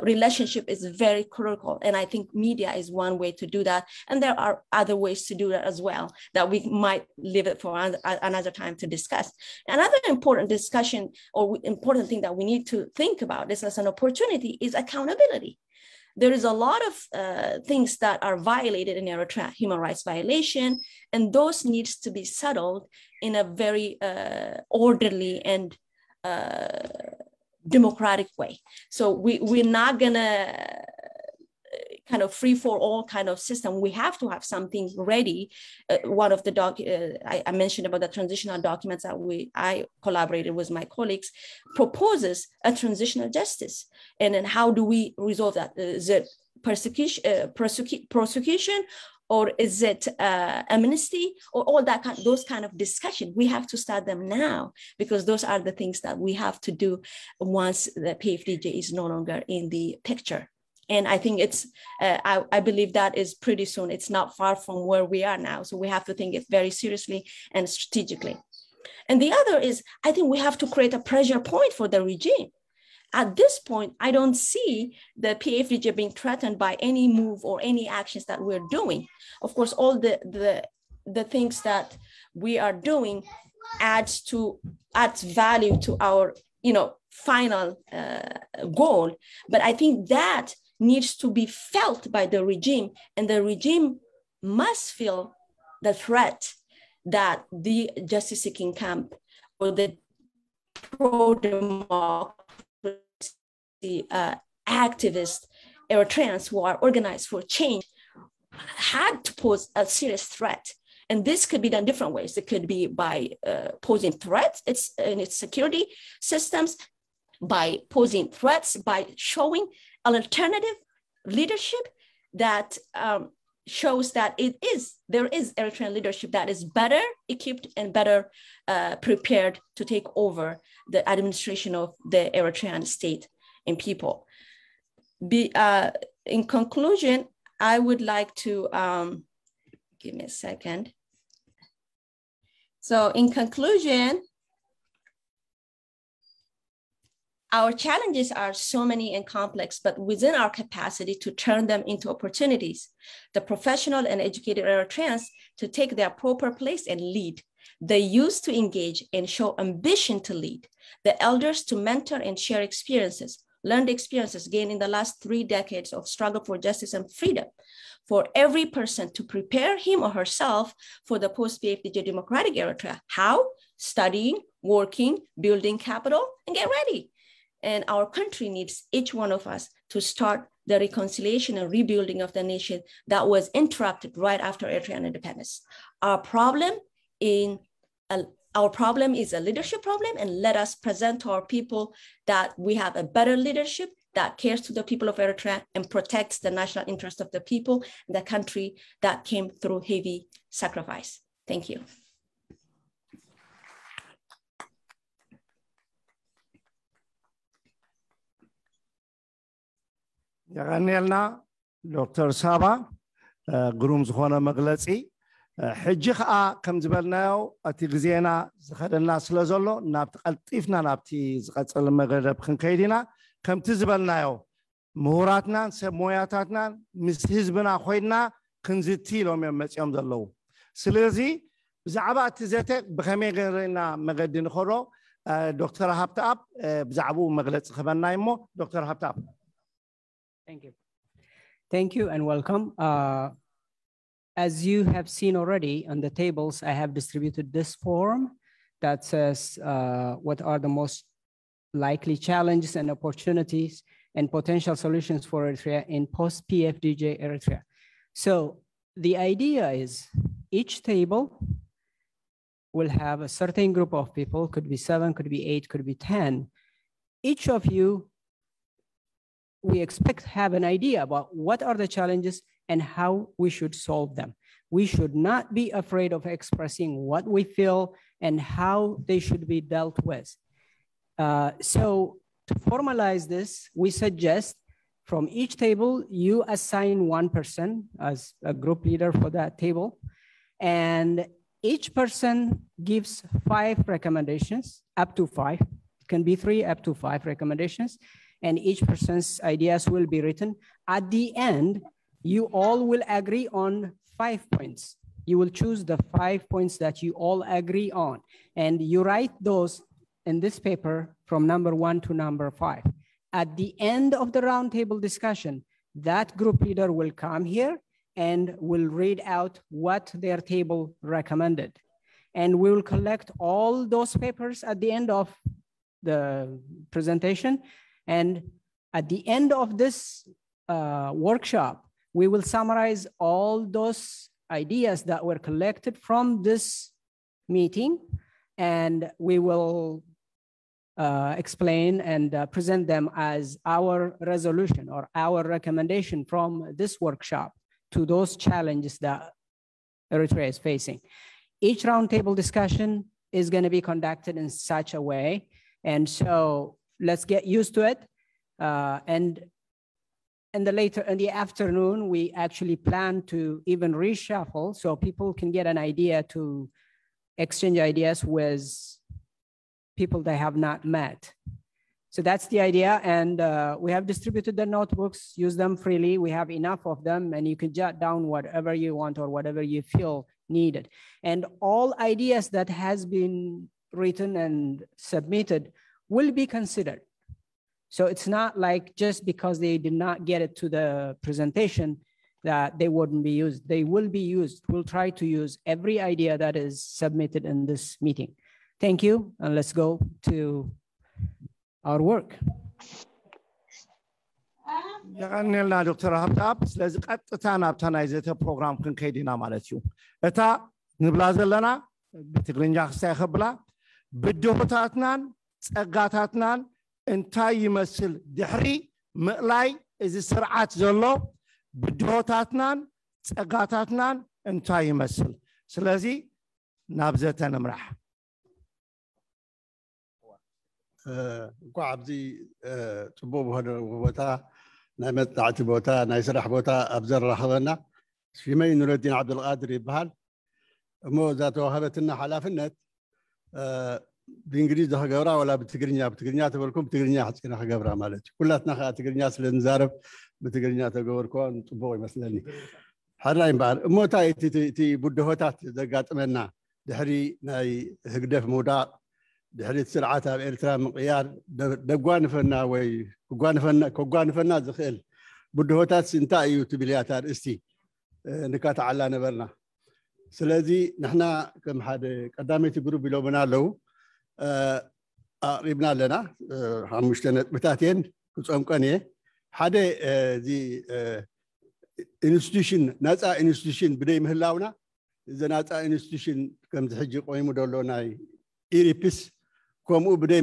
relationship is very critical. And I think media is one way to do that. And there are other ways to do that as well that we might leave it for another time to discuss. Another important discussion or important thing that we need to think about this as an opportunity is accountability. There is a lot of things that are violated in Eritrea, human rights violation, and those needs to be settled in a very orderly and democratic way. So we're not gonna kind of free for all kind of system. We have to have something ready. One of the I mentioned about the transitional documents that I collaborated with my colleagues proposes a transitional justice. And then how do we resolve that? Is it prosecution, or is it amnesty, or all that those kind of discussion? We have to start them now, because those are the things that we have to do once the PFDJ is no longer in the picture. And I think it's, I believe that is pretty soon. It's not far from where we are now. So we have to think it very seriously and strategically. And the other is, I think we have to create a pressure point for the regime. At this point, I don't see the PFDJ being threatened by any move or any actions that we're doing. Of course, all the things that we are doing adds value to our, final goal. But I think that needs to be felt by the regime, and the regime must feel the threat that the justice-seeking camp or the pro-democracy activist Eritreans who are organized for change had to pose a serious threat. And this could be done different ways. It could be by posing threats in its security systems, by posing threats, by showing an alternative leadership that shows that there is Eritrean leadership that is better equipped and better prepared to take over the administration of the Eritrean state and people. In conclusion, I would like to, give me a second. So in conclusion, our challenges are so many and complex, but within our capacity to turn them into opportunities, the professional and educated Eritreans to take their proper place and lead, the youth to engage and show ambition to lead, the elders to mentor and share experiences, learned experiences gained in the last 3 decades of struggle for justice and freedom, for every person to prepare him or herself for the post-PFDJ democratic Eritrea. How? Studying, working, building capital, and get ready. And our country needs each one of us to start the reconciliation and rebuilding of the nation that was interrupted right after Eritrean independence. Our problem is a leadership problem, and let us present to our people that we have a better leadership that cares to the people of Eritrea and protects the national interest of the people, the country that came through heavy sacrifice. Thank you. يغنيلنا دكتور سابا قروم زخونا مغلصي حجي خا كم زبلناو اتي غزينا زخدنا سلازولو نابت قلطيفنا نابتي زقصل مغرب خنكيدينا كم تزبلناو مهوراتنا سموياتاتنا مس حزبنا خوينا كنزتي لوم يمصيوم زلو سلازي بزعبا تزته بخمي غيرنا مغدين خرو دكتور هابتاب بزعبو مغلص خبنا يمو دكتور هابتاب. Thank you. Thank you and welcome. As you have seen already on the tables, I have distributed this form that says what are the most likely challenges and opportunities and potential solutions for Eritrea in post-PFDJ Eritrea. So the idea is each table will have a certain group of people, could be 7, could be 8, could be 10. Each of you, we expect to have an idea about what are the challenges and how we should solve them. We should not be afraid of expressing what we feel and how they should be dealt with. So to formalize this, we suggest from each table, you assign one person as a group leader for that table. And each person gives 5 recommendations, up to 5. It can be 3, up to 5 recommendations. And each person's ideas will be written. At the end, you all will agree on 5 points. You will choose the 5 points that you all agree on. And you write those in this paper from number 1 to number 5. At the end of the roundtable discussion, that group leader will come here and will read out what their table recommended. And we will collect all those papers at the end of the presentation. And at the end of this workshop, we will summarize all those ideas that were collected from this meeting, and we will explain and present them as our resolution or our recommendation from this workshop to those challenges that Eritrea is facing. Each roundtable discussion is going to be conducted in such a way, and so let's get used to it. And in the afternoon, we actually plan to even reshuffle so people can get an idea to exchange ideas with people they have not met. So that's the idea. And we have distributed the notebooks, use them freely. We have enough of them, and you can jot down whatever you want or whatever you feel needed. And all ideas that has been written and submitted will be considered. So it's not like just because they did not get it to the presentation that they wouldn't be used. They will be used. We'll try to use every idea that is submitted in this meeting. Thank you, and let's go to our work. يغنيلنا دكتور هبتاب سلازي قطتا نابتنا يزيته بروغرام كنكيدينا مالتيو اتا نبلا زلنا بتغرينجا خصا يخبلا بدوتاتنان صقاتاتنان انتاي يمثل دحري مقلاي از سرعات زلو بدوتاتنان ጸጋታትናን እንታይ ይመስል ስለዚ ናብዘተ ንምራሕ እኳ ኣብዚ ጽቡቕ ቦታ ናይ መጽናዕቲ ቦታ ናይ ስራሕ ቦታ ኣብዘራኸበና ሽመይ ኑረዲን ዓብዱልቃድር ይበሃል እሞ እዛ ተዋህበትና ሓላፍነት ብእንግሊዝ ክገብራ ወላ ብትግርኛ ተበልኩም ብትግርኛ ሓፂና ክገብራ ማለት እዩ ኩላትና ከዓ ትግርኛ ስለ ንዛረብ ብትግርኛ ተገበርኮ ጽቡቕ ይመስለኒ ሓራይ እምበር እሞታ እቲ ቡድሆታት ዘጋጥመና ድሕሪ ናይ ህግደፍ ምውዳቕ ድሕሪ ስርዓት ኣብ ኤርትራ ምቕያር ደጓንፈና ወይ ክጓንፈና ዝኽእል ቡድሆታት እንታይ እዩ ትብልያታ ርእስቲ ንካትዓላ ነበርና ስለዚ ንሕና ከም ሓደ ቀዳመይቲ ግሩፕ ኢሎምና ኣለው ኣቕሪብና ኣለና 5 ነጥብታት እየን ክፀምቀን እየ ሓደ እዚ ኢንስቲትዩሽን ነፃ ኢንስቲትዩሽን ብደይ ምህላውና እዚ ነፃ ኢንስቲትዩሽን ከምዚ ሕጂ ቆይሙ ደሎ ናይ ኢሪፒስ ከምኡ ብደይ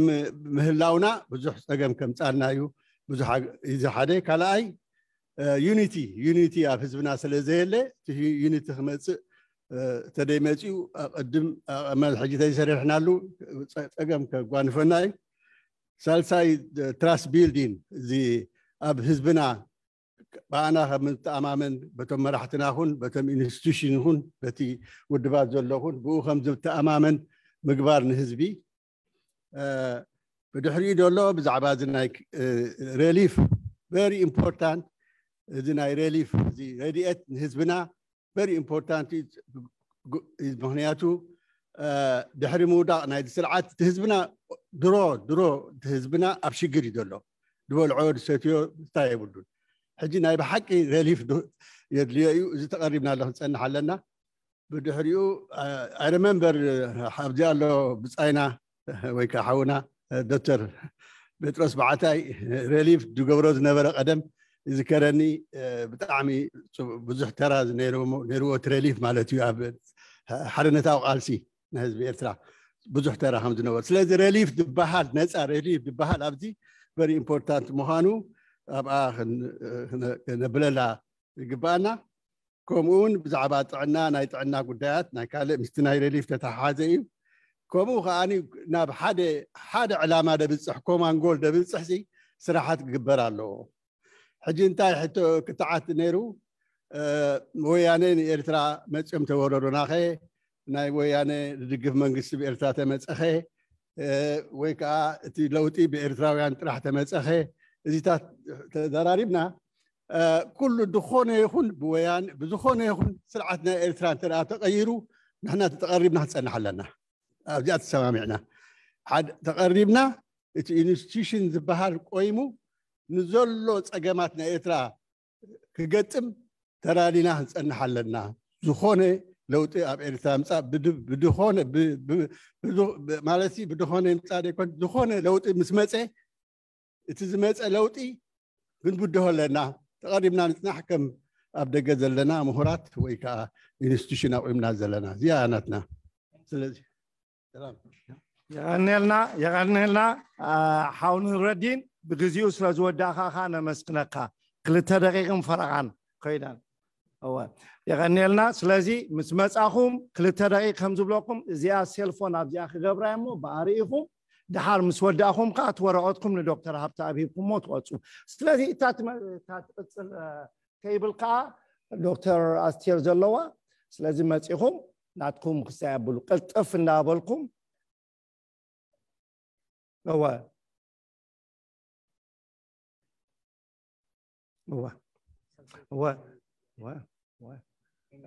ምህላውና ብዙሕ ፀገም ከምፃልና እዩ ብዙሕ እዚ ሓደ ካልኣይ ዩኒቲ ኣብ ህዝብና ስለ ዘየለ ዩኒቲ ክመፅእ ተደይ መፅኡ ቅድም ሕጂ ተይሰሪሕናሉ ፀገም ከጓንፈና እዩ ሳልሳይ ትራስት ቢልዲንግ እዚ ኣብ ህዝብና ባኣና ከም ዝተኣማመን በቶም መራሕትናኹን በቶም ኢንስቲትዩሽን ይኹን በቲ ውድባት ዘሎኹን ብኡ ከም ዝተኣማመን ምግባር ንህዝቢ ብድሕሪኡ ደሎ ብዛዕባ እዚ ናይ ሬሊፍ ቨሪ ኢምፖርታንት እዚ ናይ ሬሊፍ እዚ ረድኤት ንህዝብና ቨሪ ኢምፖርታንት ምክንያቱ ድሕሪ ምውዳቕ ናይ ስርዓት እቲ ህዝብና ድሮ እቲ ህዝብና ኣብ ሽግር እዩ ዘሎ ድበልዖ ድሰትዮ እንታይ የብሉን ሕጂ ናይ ብሓቂ ሬሊፍ የድልዮ እዩ እዚ ተቐሪብና ኣሎ ክንፀንሕ ኣለና ብድሕሪኡ ኣይ ሪመምበር ኣብዚ ኣሎ ብፃይና ወይ ከዓ ሓውና ዶክተር ጴጥሮስ በዓታይ ሬሊፍ ዝገብሮ ዝነበረ ቀደም ይዝከረኒ ብጣዕሚ ብዙሕ ተራ ነይርዎ ሬሊፍ ማለት እዩ ኣብ ሓርነታዊ ቃልሲ ንህዝቢ ኤርትራ ብዙሕ ተራ ከም ዝነበረ ስለዚ ሬሊፍ ዝበሃል ነፃ ሬሊፍ ዝበሃል ኣብዚ ቨሪ ኢምፖርታንት ምዃኑ ኣብኣ ክነብለላ ይግባአና ከምኡውን ብዛዕባ ጥዕና ናይ ጥዕና ጉዳያት ናይ ካልእ ምስቲ ናይ ሬሊፍ ተተሓሓዘ እዩ ከምኡ ከዓኒ ናብ ሓደ ዕላማ ደብፅሕ ኮማን ጎል ደብፅሕ ስራሓት ክግበር ኣለዎ ሕጂ እንታይ ሕቶ ክትዓት ነይሩ ወያነ ንኤርትራ መፅኦም ተወረሩና ኸ ናይ ወያነ ዝድግፍ መንግስቲ ብኤርትራ ተመፀኸ ወይ ከዓ እቲ ለውጢ ብኤርትራውያን ጥራሕ ተመፀኸ እዚታት ተዘራሪብና ኩሉ ድኾነ ይኹን ብወያን ብዝኾነ ይኹን ስርዓት ናይ ኤርትራ እንተደኣ ተቐይሩ ንሕና ተቐሪብና ክንፀንሕ ኣለና ኣብዚኣ ተሰማሚዕና ተቐሪብና እቲ ኢንስቲትዩሽን ዝበሃል ቆይሙ ንዘሎ ፀገማት ናይ ኤርትራ ክገጥም ተራዲና ክንፀንሕ ኣለና ዝኾነ ለውጢ ኣብ ኤርትራ ምፃእ ብድኾነ ማለት ብድኾነ ምፃእ ደይኮን ዝኾነ ለውጢ ምስ መፀ እቲ ዝመፀ ለውጢ ክንብድሆ ኣለና ተቐሪብና ንፅናሕ ከም ኣብ ደገ ዘለና ምሁራት ወይ ከዓ ኢንስቲትዩሽን ኣቆይምና ዘለና እዚኣ ናትና ስለዚ የቀኒልና ሓውን ረዲን ብግዚኡ ስለ ዝወዳእካ ነመስክነካ 2 ደቂቕን ፈረቓን ኮይናን የቀኒልና ስለዚ ምስ መፃኹም 2 ደቂቕ ከም ዝብለኩም እዚኣ ሴልፎን ኣብዚኣ ክገብራ እሞ ብኣርኢኹም ድሓር ምስ ወዳእኹም ከዓ ትወረቐትኩም ንዶክተር ሃብቲ ኣብሂብኩምሞ ትወፁ ስለዚ እታ ትቅፅል ቴብል ከዓ ዶክተር ኣስቴር ዘለዋ ስለዚ መፂኹም ናትኩም ክስተያብሉ ቅልጥፍ እንዳበልኩም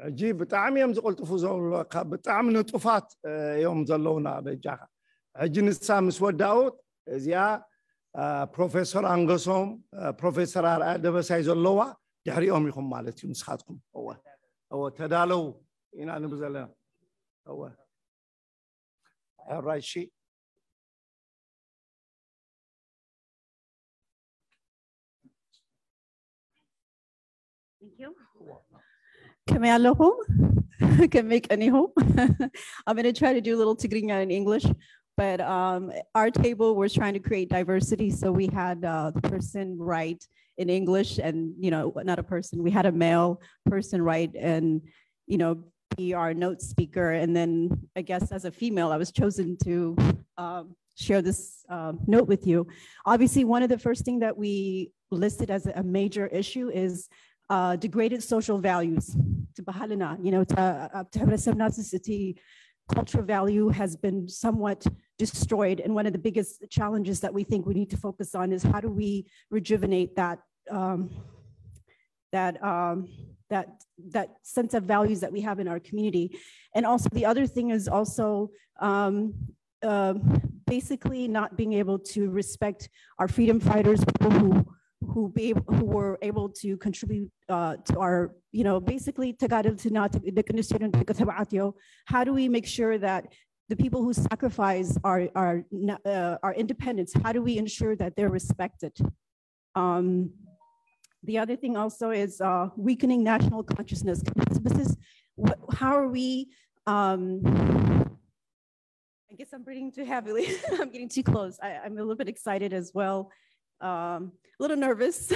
ሕጂ ብጣዕሚ እዮም ዝቕልጥፉ ዘለካ ብጣዕሚ ንጡፋት እዮም ዘለውና በጃኻ ሕጂ ንሳ ምስ ወዳኡ እዚኣ ፕሮፌሰር አንገሶም ፕሮፌሰር ኣርኣያ ደበሳይ ዘለዋ ድሕሪኦም ኢኹም ማለት እዩ ንስኻትኩም ተዳለው ኢና ንብል ዘለና ሕራይ ሺ Come alaikum. Come make anihum. I'm going to try to do a little Tigrinya in English. But our table was trying to create diversity. So we had the person write in English and, not a person, we had a male person write and, be our note speaker. And then I guess as a female, I was chosen to share this note with you. Obviously, one of the first things that we listed as a major issue is degraded social values. Cultural value has been somewhat destroyed. And one of the biggest challenges that we think we need to focus on is how do we rejuvenate that sense of values that we have in our community. And also the other thing is also basically not being able to respect our freedom fighters, people who were able to contribute to our, basically, how do we make sure that the people who sacrifice our independence, how do we ensure that they're respected? The other thing also is weakening national consciousness. This is how are we, I guess I'm breathing too heavily. I'm getting too close. I'm a little bit excited as well. A little nervous.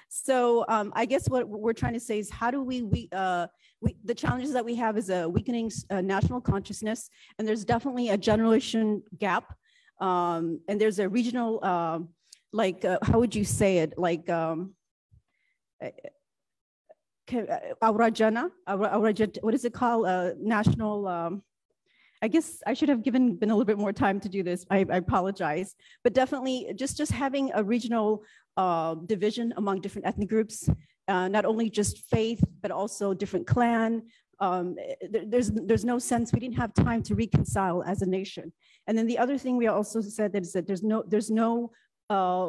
So I guess what we're trying to say is how do the challenges that we have is a weakening national consciousness, and there's definitely a generation gap, and there's a regional, how would you say it? What is it called? National, I guess I should have been a little bit more time to do this. I apologize, but definitely just having a regional division among different ethnic groups, not only just faith, but also different clan. There's no sense, we didn't have time to reconcile as a nation. And then the other thing we also said is that there's no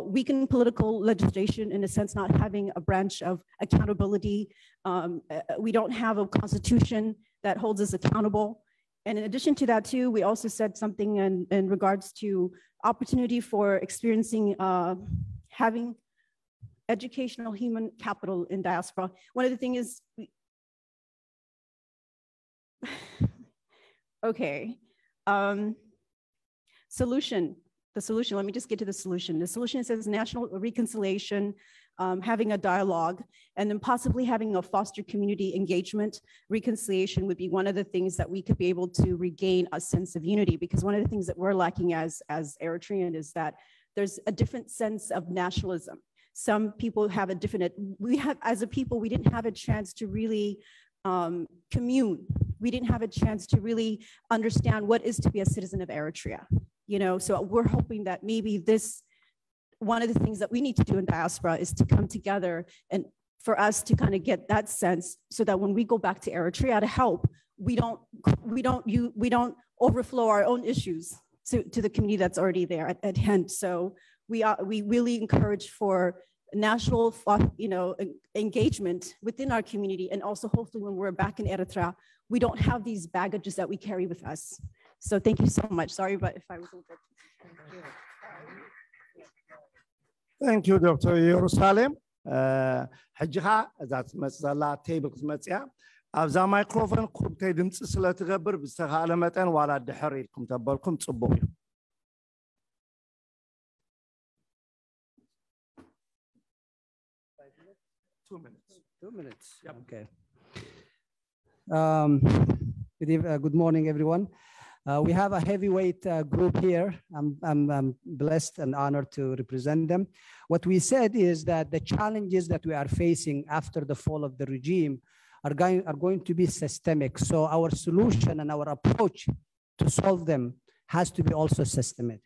weakened political legislation, in a sense, not having a branch of accountability. We don't have a constitution that holds us accountable. And in addition to that too, we also said something in regards to opportunity for experiencing, having educational human capital in diaspora. One of the things is, okay, solution. The solution, let me just get to the solution. The solution says national reconciliation, having a dialogue, and then possibly having a foster community engagement. Reconciliation would be one of the things that we could be able to regain a sense of unity, because one of the things that we're lacking as Eritrean is that there's a different sense of nationalism. Some people have a different, as a people, we didn't have a chance to really commune. We didn't have a chance to really understand what is to be a citizen of Eritrea. So we're hoping that maybe one of the things that we need to do in diaspora is to come together and for us to kind of get that sense, so that when we go back to Eritrea to help, we don't overflow our own issues to the community that's already there at hand. So we really encourage for national, engagement within our community, and also hopefully when we're back in Eritrea, we don't have these baggages that we carry with us. So thank you so much. Sorry, but if I was a little bit. Thank you, Dr. Jerusalem. ሕጂኻ እዛ ትመጽእ ዘላ ቴብል ክትመጽያ ኣብዛ ማይክሮፎን ኩብተይ ድምፂ ስለ ትገብር ብዝተኻእለ መጠን ዋላ ድሕር ኢልኩም ተበልኩም ጽቡቕ እዩ። Two minutes. Yep. Okay. Good morning, everyone. We have a heavyweight group here. I'm blessed and honored to represent them. What we said is that the challenges that we are facing after the fall of the regime are going to be systemic. So our solution and our approach to solve them has to be also systemic.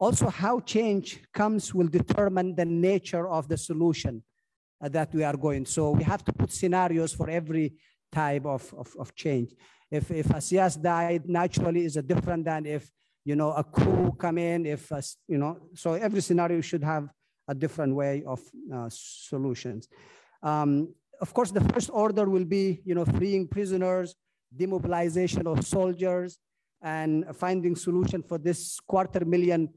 Also, how change comes will determine the nature of the solution that we are going. So we have to put scenarios for every type of change. If Asias died naturally is different than if, a coup come in, so every scenario should have a different way of solutions. Of course, the first order will be, freeing prisoners, demobilization of soldiers, and finding solution for this 250,000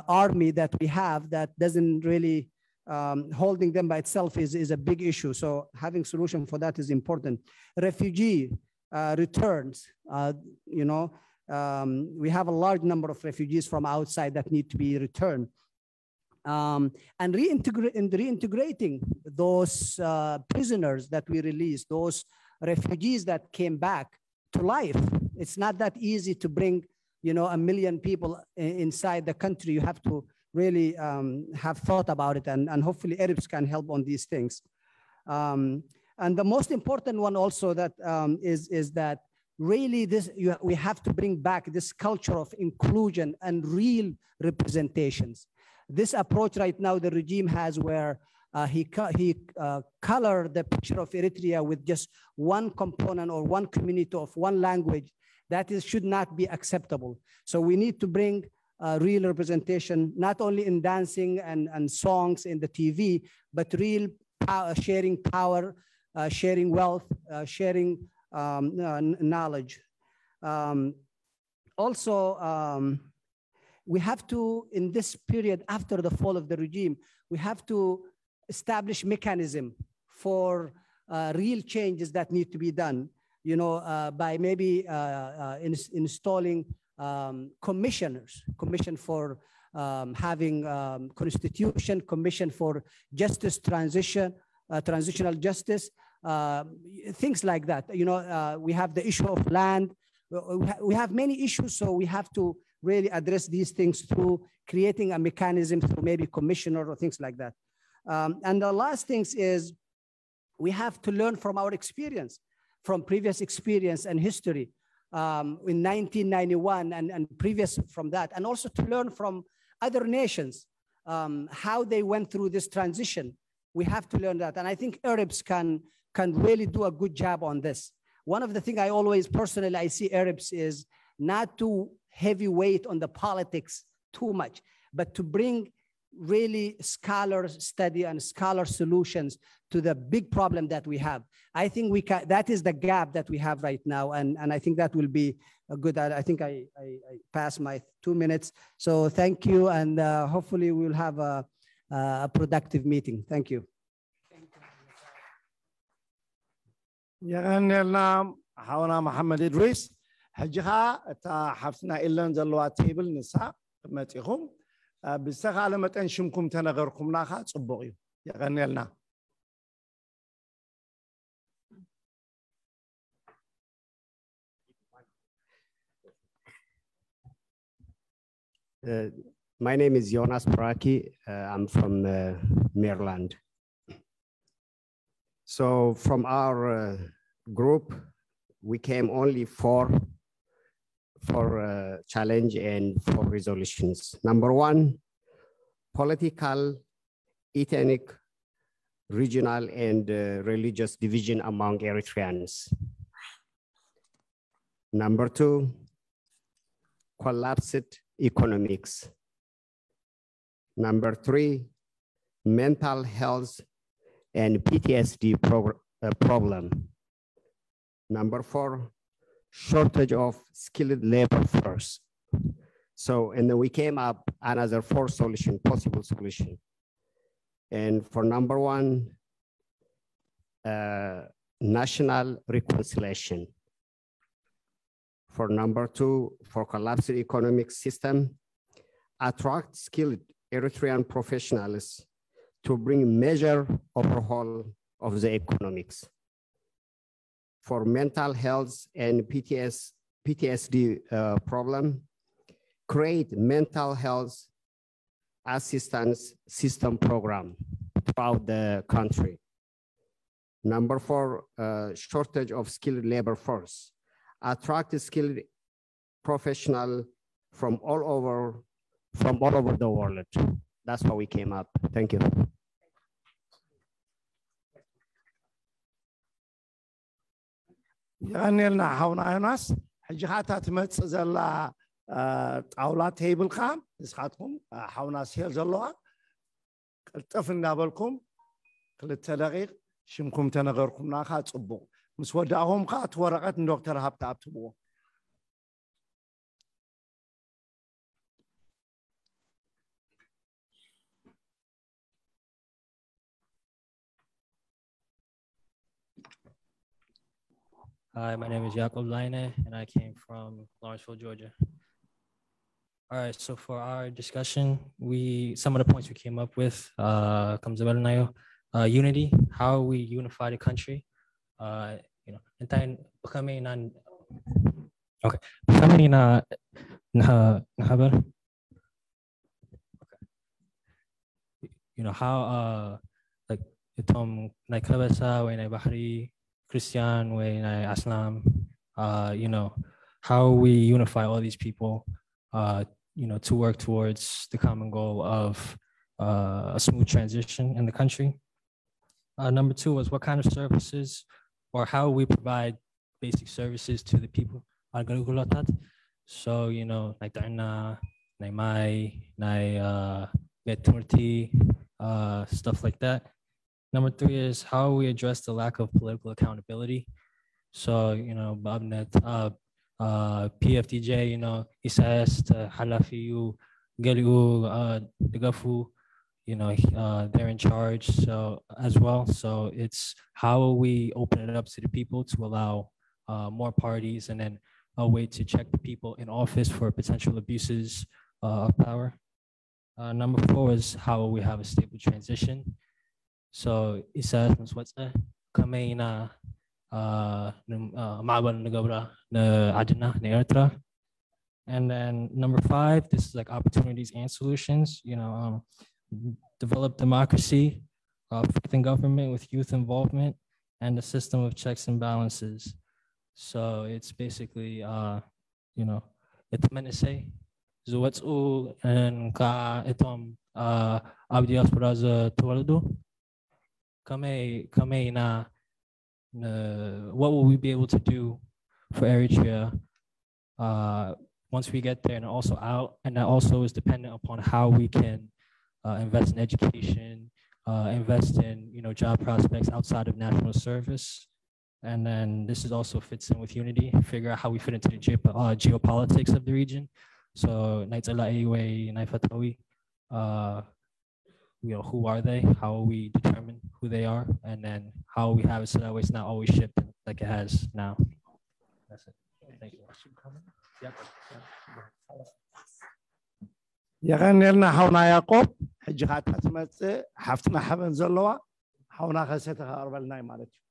army that we have that doesn't really, holding them by itself is a big issue. So having solution for that is important. Refugee returns, We have a large number of refugees from outside that need to be returned. And reintegrating those prisoners that we released, those refugees that came back to life. It's not that easy to bring, 1 million people inside the country. You have to really have thought about it, and hopefully Arabs can help on these things. And the most important one also that is that really we have to bring back this culture of inclusion and real representations. This approach right now the regime has, where he colored the picture of Eritrea with just one component or one community of one language, that should not be acceptable. So we need to bring real representation, not only in dancing and songs in the TV, but real sharing power, sharing wealth, sharing knowledge. Also, we have to, in this period after the fall of the regime, we have to establish mechanism for real changes that need to be done, by maybe installing commission for having constitution, commission for justice transitional justice, things like that. We have the issue of land. We have many issues, so we have to really address these things through creating a mechanism through maybe commissioner or things like that. And the last things is we have to learn from our experience, from previous experience and history in 1991 and previous from that, and also to learn from other nations, how they went through this transition. We have to learn that. And I think Arabs can really do a good job on this. One of the things I always personally, I see Arabs is not to heavy weight on the politics too much, but to bring really scholar study and scholar solutions to the big problem that we have. I think that is the gap that we have right now. And I think that will be a good, I think I passed my 2 minutes. So thank you. And hopefully we'll have a productive meeting. Thank you. يغنيلنا حونا محمد إدريس حجها تا حفتنا إلا نزلوا تيبل نساء ماتيهم بسخ على متنشمكم تنغركم ناخا صبغي يغنيلنا. My name is Jonas Paraki. I'm from Maryland. So from our group, we came only for challenge and for resolutions. Number one, political, ethnic, regional, and religious division among Eritreans. Number two, collapsed economics. Number three, mental health and PTSD problem. Number four, shortage of skilled labor force. So, and then we came up another possible solution. And for number one, national reconciliation. For number two, for collapsed economic system, attract skilled Eritrean professionals to bring major overhaul of the economics. For mental health and PTSD problem, create mental health assistance system program throughout the country. Number four, shortage of skilled labor force. Attract skilled professional from all over the world. That's how we came up. Thank you. يغنيلنا حونا يونس حجخاتا تمص زلا طاولا تيبل خام نسخاتكم حونا سيل زلوا قلطف نابلكم 2 دقيق شمكم تنغركم ناخا صبو مس وداهم خا تورقت دكتور هابتاب تبو Hi, my name is Jacob Leine, and I came from Lawrenceville, Georgia. All right, so for our discussion, some of the points we came up with comes about unity, how we unify the country. And then becoming how like itom na kabasa way na bahari Christian way na Islam, how we unify all these people, to work towards the common goal of a smooth transition in the country. Number two was what kind of services or how we provide basic services to the people. So, like Dana, Naimai, Beturti, stuff like that. Number three is how we address the lack of political accountability. So, Babnet, PFDJ, ISAS, Halafiu, Geliu, Degafu, they're in charge as well. So it's how we open it up to the people to allow more parties, and then a way to check the people in office for potential abuses of power. Number four is how we have a stable transition. So isa what's kami na maabal na gabra na adina na Eritrea. And then number five, this is like opportunities and solutions. Develop democracy, faith in government with youth involvement, and a system of checks and balances. So it's basically, it's meant to say, Zuwatsu and ka itom abdias braza tuwaldo. Kame na what will we be able to do for Eritrea once we get there and also out, and that also is dependent upon how we can invest in education, invest in job prospects outside of national service. And then this is also fits in with unity, figure out how we fit into the geopolitics of the region. So who are they? How will we determine who they are? And then how we have it so that way it's not always shipped like it has now. That's it. Thank you. Yep. يغنيلنا حونا يعقوب حجي خاطر تمص حفتنا حبن زلوا حونا خسته أربلنا مالتي.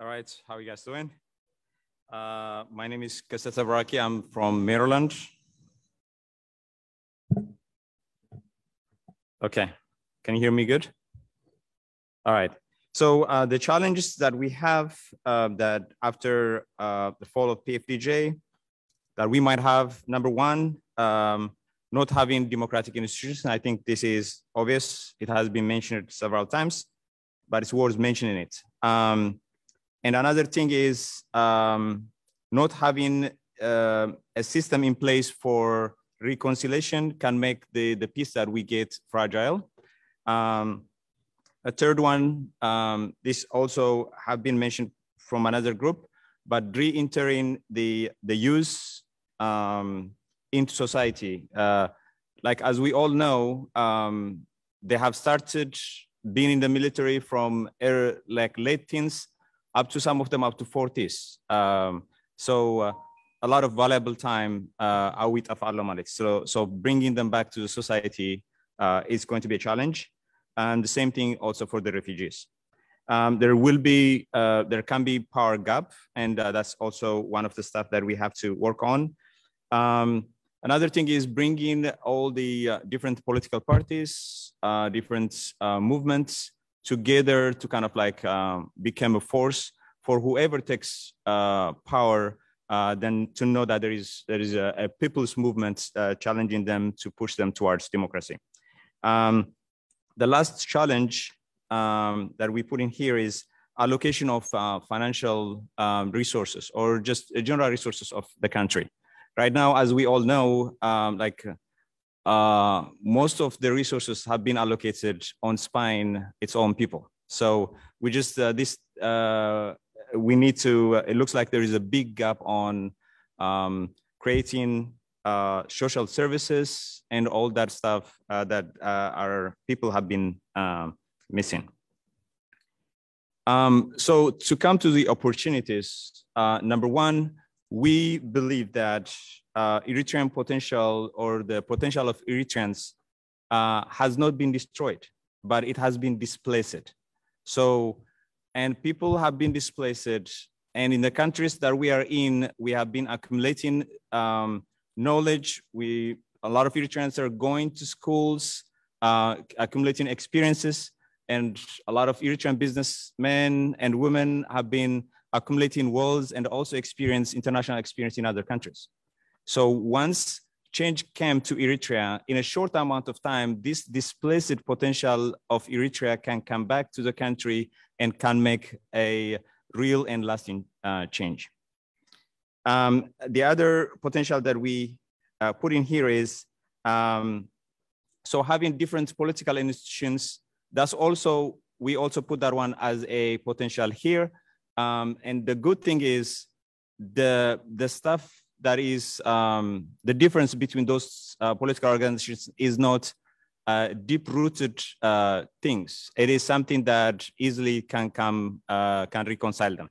All right, how are you guys doing? My name is Kaseta Baraki. I'm from Maryland. Okay, can you hear me good? All right, so the challenges that we have that after the fall of PFDJ, that we might have, number one, not having democratic institutions. I think this is obvious. It has been mentioned several times, but it's worth mentioning it. And another thing is not having a system in place for reconciliation can make the peace that we get fragile. A third one, this also have been mentioned from another group, but re-entering the youth into society. Like as we all know, they have started being in the military from like late teens up to some of them up to 40s. So a lot of valuable time so bringing them back to the society is going to be a challenge. And the same thing also for the refugees. There can be power gap, and that's also one of the stuff that we have to work on. Another thing is bringing all the different political parties, different movements together to kind of like become a force for whoever takes power, then to know that there is a people's movement challenging them to push them towards democracy. The last challenge that we put in here is allocation of financial resources or just general resources of the country. Right now, as we all know, most of the resources have been allocated on spying its own people. So we just, we need to, it looks like there is a big gap on creating social services and all that stuff that our people have been missing. So to come to the opportunities, number one, we believe that Eritrean potential or the potential of Eritreans has not been destroyed, but it has been displaced. So, and people have been displaced, and in the countries that we are in, we have been accumulating knowledge. A lot of Eritreans are going to schools, accumulating experiences, and a lot of Eritrean businessmen and women have been accumulating wealth and also international experience in other countries. So once change came to Eritrea, in a short amount of time, this displaced potential of Eritrea can come back to the country and can make a real and lasting change. The other potential that we put in here is, so having different political institutions, we also put that one as a potential here. And the good thing is the stuff that is the difference between those political organizations is not deep-rooted things. It is something that easily can reconcile them.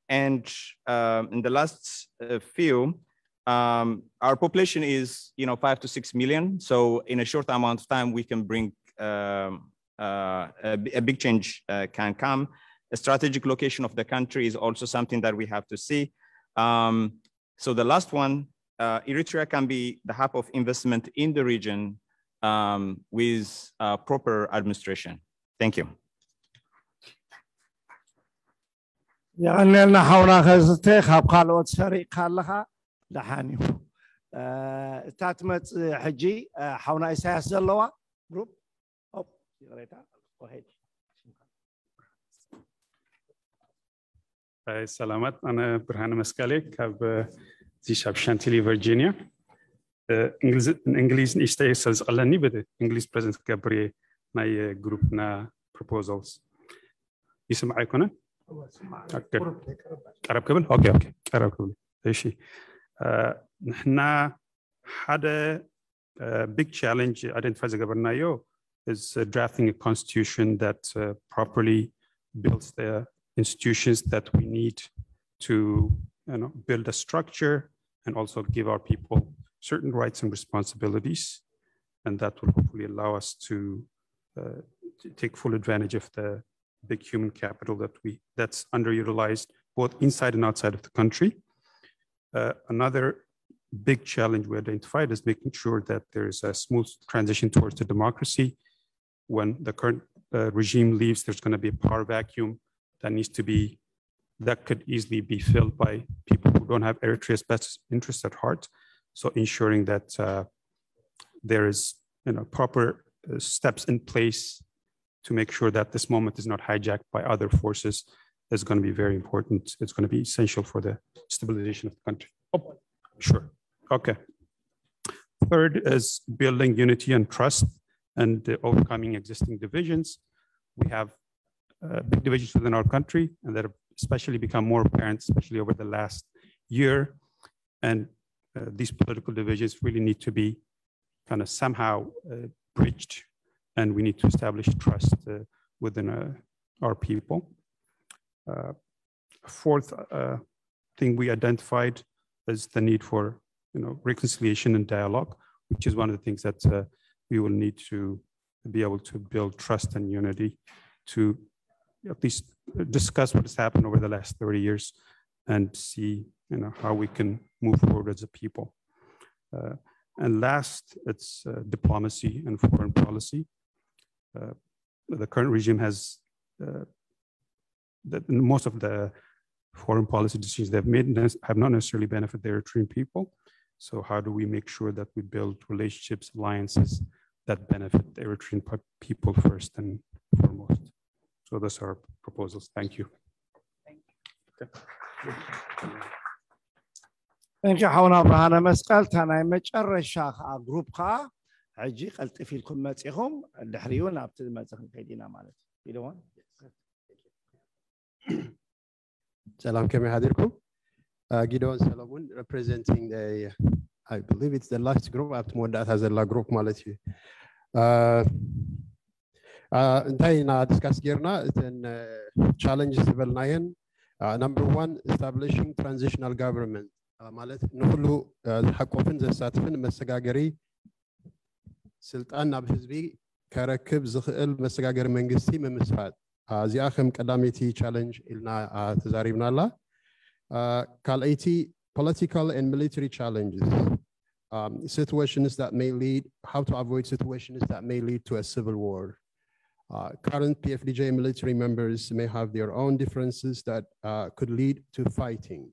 And in the last few, our population is 5 to 6 million. So in a short amount of time, we can bring a big change can come. A strategic location of the country is also something that we have to see. So the last one, Eritrea can be the hub of investment in the region with proper administration. Thank you. يغنيلنا حونا خزتي خاب خالوت سريق خالها دحانيو تاتمت حجي حونا إساس زلوا جروب أوب سلامات أنا برهان مسكالي كاب زي شاب شانتيلي فيرجينيا إنجليز إستيس أزقلني بده إنجليز بريزنت كابري ناي جروبنا proposals يسمع يكونه قرب قبل اوكي قرب قبل ماشي نحن حدا big challenge identifies زغبرنايو is drafting a constitution that properly builds the institutions that we need to build a structure and also give our people certain rights and responsibilities, and that will hopefully allow us to take full advantage of the big human capital that's underutilized both inside and outside of the country. Another big challenge we identified is making sure that there is a smooth transition towards the democracy. When the current regime leaves, there's going to be a power vacuum that could easily be filled by people who don't have Eritrea's best interests at heart. So ensuring that there is proper steps in place to make sure that this moment is not hijacked by other forces is going to be very important. It's going to be essential for the stabilization of the country. Oh, sure. Okay. Third is building unity and trust and overcoming existing divisions. We have big divisions within our country, and that have especially become more apparent, especially over the last year. And these political divisions really need to be kind of somehow bridged, and we need to establish trust within our people. Fourth thing we identified is the need for reconciliation and dialogue, which is one of the things that we will need to be able to build trust and unity to at least discuss what has happened over the last 30 years and see how we can move forward as a people. And last, it's diplomacy and foreign policy. The current regime has most of the foreign policy decisions they've made have not necessarily benefited the Eritrean people. So how do we make sure that we build relationships, alliances that benefit the Eritrean people first and foremost? So those are our proposals. Thank you. Okay. Thank you. حونا برهانا مسقال تانا مجرشا جروب خا عجي قلت في لكم ماتيهم الدحريون ابت ماتيهم كيدينا مالت يدوان سلام كما حضركم Gideon Solomon, representing the, I believe it's the last group, after Modat has a la group malati. Entayna discuss girna then challenges belnayen. Number one, establishing transitional government. Malet nkhulu حقوفن زساتفن مسغاغري سلطان ناب حزبي كركب زخل مسغاغر منغستي ممسفات. زياخم قداميتي challenge إلنا تزاريبنا الله. Kal'iti, political and military challenges, situations that may lead, how to avoid situations that may lead to a civil war. Current PFDJ military members may have their own differences that could lead to fighting.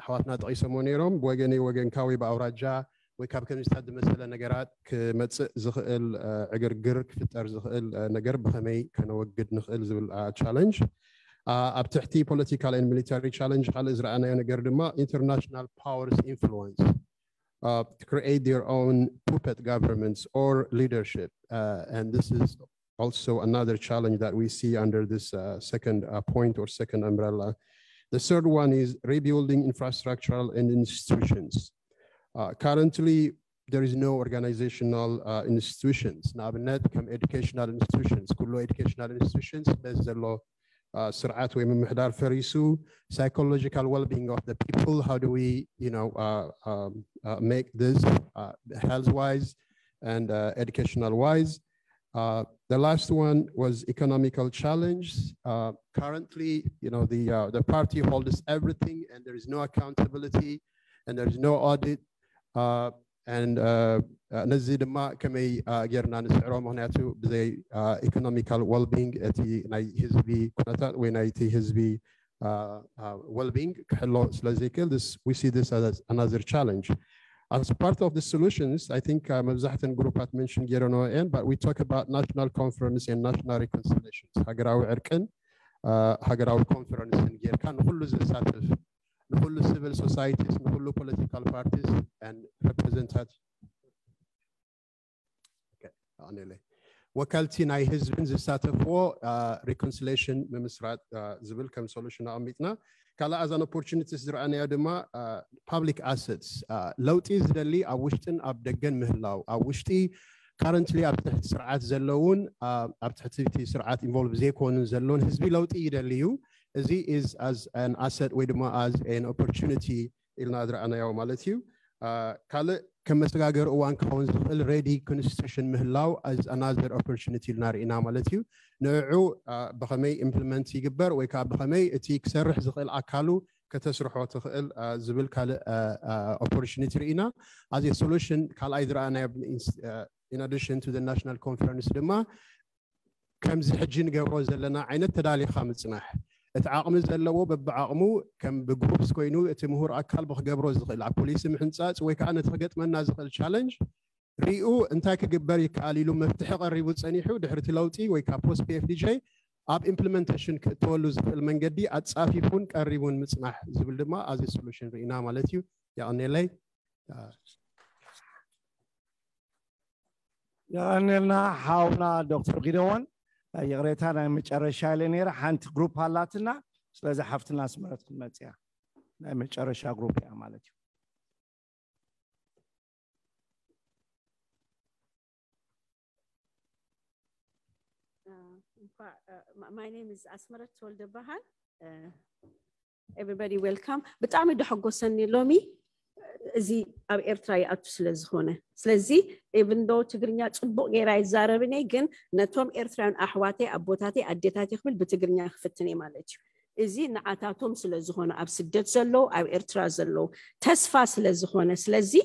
حواتنا تقيسة مونيروم بوغني وغن كاوي بأوراجا وكاب كم يستعد مثلا نجارات كمتس زخل عقر قرق فتر زخل نجار بخمي كانوا وجد نخل زبل challenge. أبتحتي political and military challenge على إزرائيل نجار دما international powers influence to create their own puppet governments or leadership, and this is also another challenge that we see under this second point or second umbrella. The third one is rebuilding infrastructural and institutions. Currently, there is no organizational institutions. Now, come educational institutions, كله educational institutions, based on law, سرعات ومحدار فريسو, psychological well-being of the people. How do we, make this health-wise and educational-wise? The last one was economical challenge. Currently, the party holds everything, and there is no accountability, and there is no audit. And نزيد ما كمي غيرنا نسعره مهناتو بزي economical well-being اتي ناي حزبي كونتات وينايتي حزبي well-being كحلو سلازيكل. This we see this as another challenge. As part of the solutions, I think مبزحة جروبات mentioned غيرنا but we talk about national conference and national reconciliations. ሃገራዊ ዕርቅን ሃገራዊ conference غير كان كل زساتف نقول civil societies, نقول political parties and representatives. وكالتي ناي حزبن زساتفو reconciliation ممسرات زبل كم solution عميتنا. كلا as an opportunity زرعنا يدما public assets. لوتي زدلي أوشتن أبدجن مهلاو أوشتي currently أبتحت سرعات زلون أبتحت سرعات involve زي كونن زلون حزبي لوتي يدليو. This is as an asset with as an opportunity in other anaya malatiyu. Kale كمسجاجر وان كونز already constitution مهلاو as another opportunity لنار إنا malatiyu. نوعو بخمي implement يجبر ويكاب بخمي تيك سرح زخيل أكلو كتسرح وتخيل زبل كال opportunity إنا as a solution كال either أنا in addition to the national conference دما كم زحجين جبروز لنا عين التدالي خامس نح. اتعاقم زلوا ببعقمو كم بجروبس كوينو اتمهور أكل بخجبروز زخيل عبوليس محنسات ويكأن تفقت من نازخ الchallenge ريو انتاك جبري كاليلو مفتح قريبو تصنيحو دحرت لوتي ويكابوس PFDJ اب implementation كتولو زخيل المنجدي أتصافيفون قريبون مصنح زبل دما as a solution رينا مالتيو يعني لي يعني لنا حاولنا دكتور غيدوان يغريتنا متشرشا لنير حانت جروب هالاتنا سلازا حفتنا سمرت المتيا متشرشا جروب يا مالتي. My name is Asmara Toldebahan. Everybody welcome. بتعمل دحقوسني لومي زي أب إرتراي أتسلز هنا. سلزي even though تقرنيا تطبق غير زاربني جن نتوم إرترايون أحواتي أبوتاتي أديتاتي خبل بتقرنيا خفتني مالتي. زي نعتاتهم سلز هنا أب سدت زلو أو إرترا زلو تسفى سلز هنا. سلزي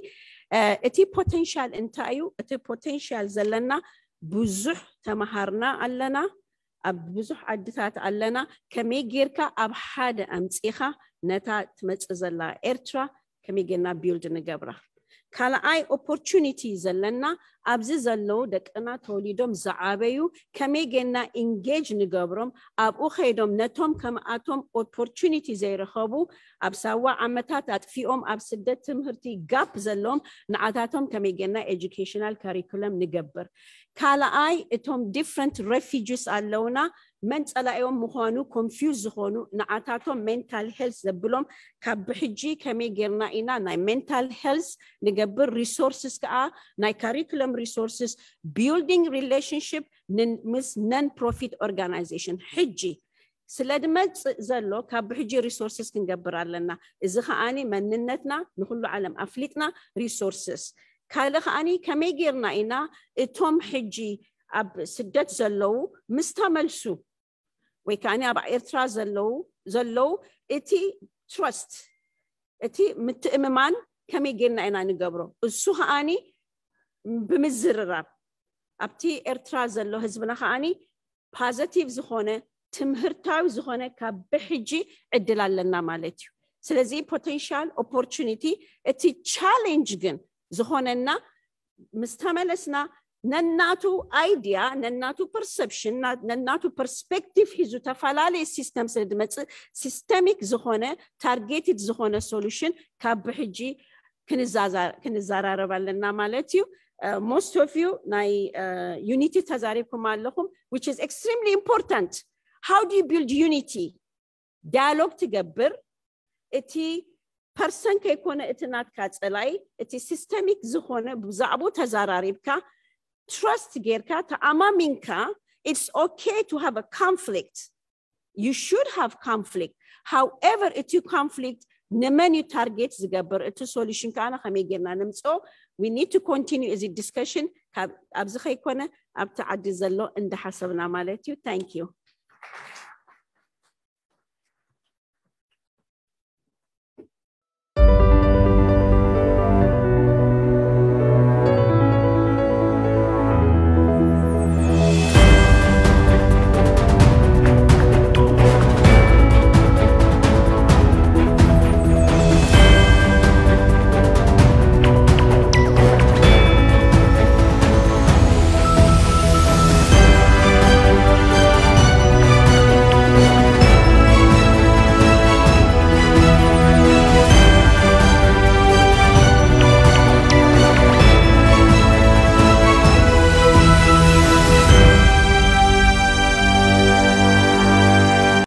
اتي potential انتايو اتي potential زلنا بزح تمهرنا علنا أب بزح أديتات علنا كمي غيركا أب حدا أمتيخا نتا تمتزلا إرترا كمي جينا build نجبره. كلا أي opportunities لنا ኣብዚ ዘለው ደቅና ተወሊዶም ዝዓበዩ ከመይ ጌና ኢንጌጅ ንገብሮም ኣብኡ ኸይዶም ነቶም ከምኣቶም ኦፖርቹኒቲ ዘይረኸቡ ኣብ ሳዋ ዓመታት ኣጥፊኦም ኣብ ስደት ትምህርቲ ጋፕ ዘሎም ንዓታቶም ከመይ ጌና ኤጁኬሽናል ካሪኩለም ንገብር ካልኣይ እቶም ዲፍረንት ሬፊጂስ ኣለውና መን ጸላእዮም ምዃኑ ኮንፊውዝ ዝኾኑ ንዓታቶም ሜንታል ሄልስ ዘብሎም ካብ ብሕጂ ከመይ ጌርና ኢና ናይ ሜንታል ሄልስ ንገብር ሪሶርስስ ከዓ ናይ ካሪኩለም ሪሶርስስ ቢልዲንግ ሪሌሽንሽፕ ምስ ነን ፕሮፊት ኦርጋናይዜሽን ሕጂ ስለድመጽእ ዘሎ ካብ ብሕጂ ሪሶርስስ ክንገብር ኣለና እዚ ከዓኒ መንነትና ንኩሉ ዓለም ኣፍሊጥና ሪሶርስስ ካልእ ከዓኒ ከመይ ጌርና ኢና እቶም ሕጂ ኣብ ስደት ዘለው ምስተመልሱ ወይ ከዓኒ ኣብ ኤርትራ ዘለው እቲ ትረስት እቲ ምትእምማን ከመይ ጌርና ኢና ንገብሮ እሱ ከዓኒ ብምዝርራብ ኣብቲ ኤርትራ ዘሎ ህዝብና ከዓኒ ፖዚቲቭ ዝኾነ ትምህርታዊ ዝኾነ ካብ ብሕጂ ዕድል ኣለና ማለት እዩ ስለዚ ፖቴንሻል ኦፖርቹኒቲ እቲ ቻሌንጅ ግን ዝኾነና ምስተመለስና ነናቱ አይዲያ ነናቱ ፐርሰፕሽን ነናቱ ፐርስፔክቲቭ ሂዙ ተፈላለየ ሲስተም ስለድመጽእ ሲስተሚክ ዝኾነ ታርጌትድ ዝኾነ ሶሉሽን ካብ ብሕጂ ክንዛራረብ ኣለና ማለት እዩ most of you ናይ unity ተዛሪብኩም ኣለኹም which is extremely important how do you build unity dialogue ትገብር እቲ ፐርሰን ከይኮነ እቲ ናትካ ጸላይ እቲ ሲስተሚክ ዝኾነ ብዛዕቦ ተዛራሪብካ trust ጌርካ ተኣማሚንካ it's okay to have a conflict you should have conflict however it's you conflict ነመን you target ዝገብር እቲ solution ካና ከመይ ጌርና ንምጾ we need to continue as a discussion ኣብዚ ከይኮነ ኣብቲ ዓዲ ዘሎ እንደ ሓሰብና ማለት እዩ thank you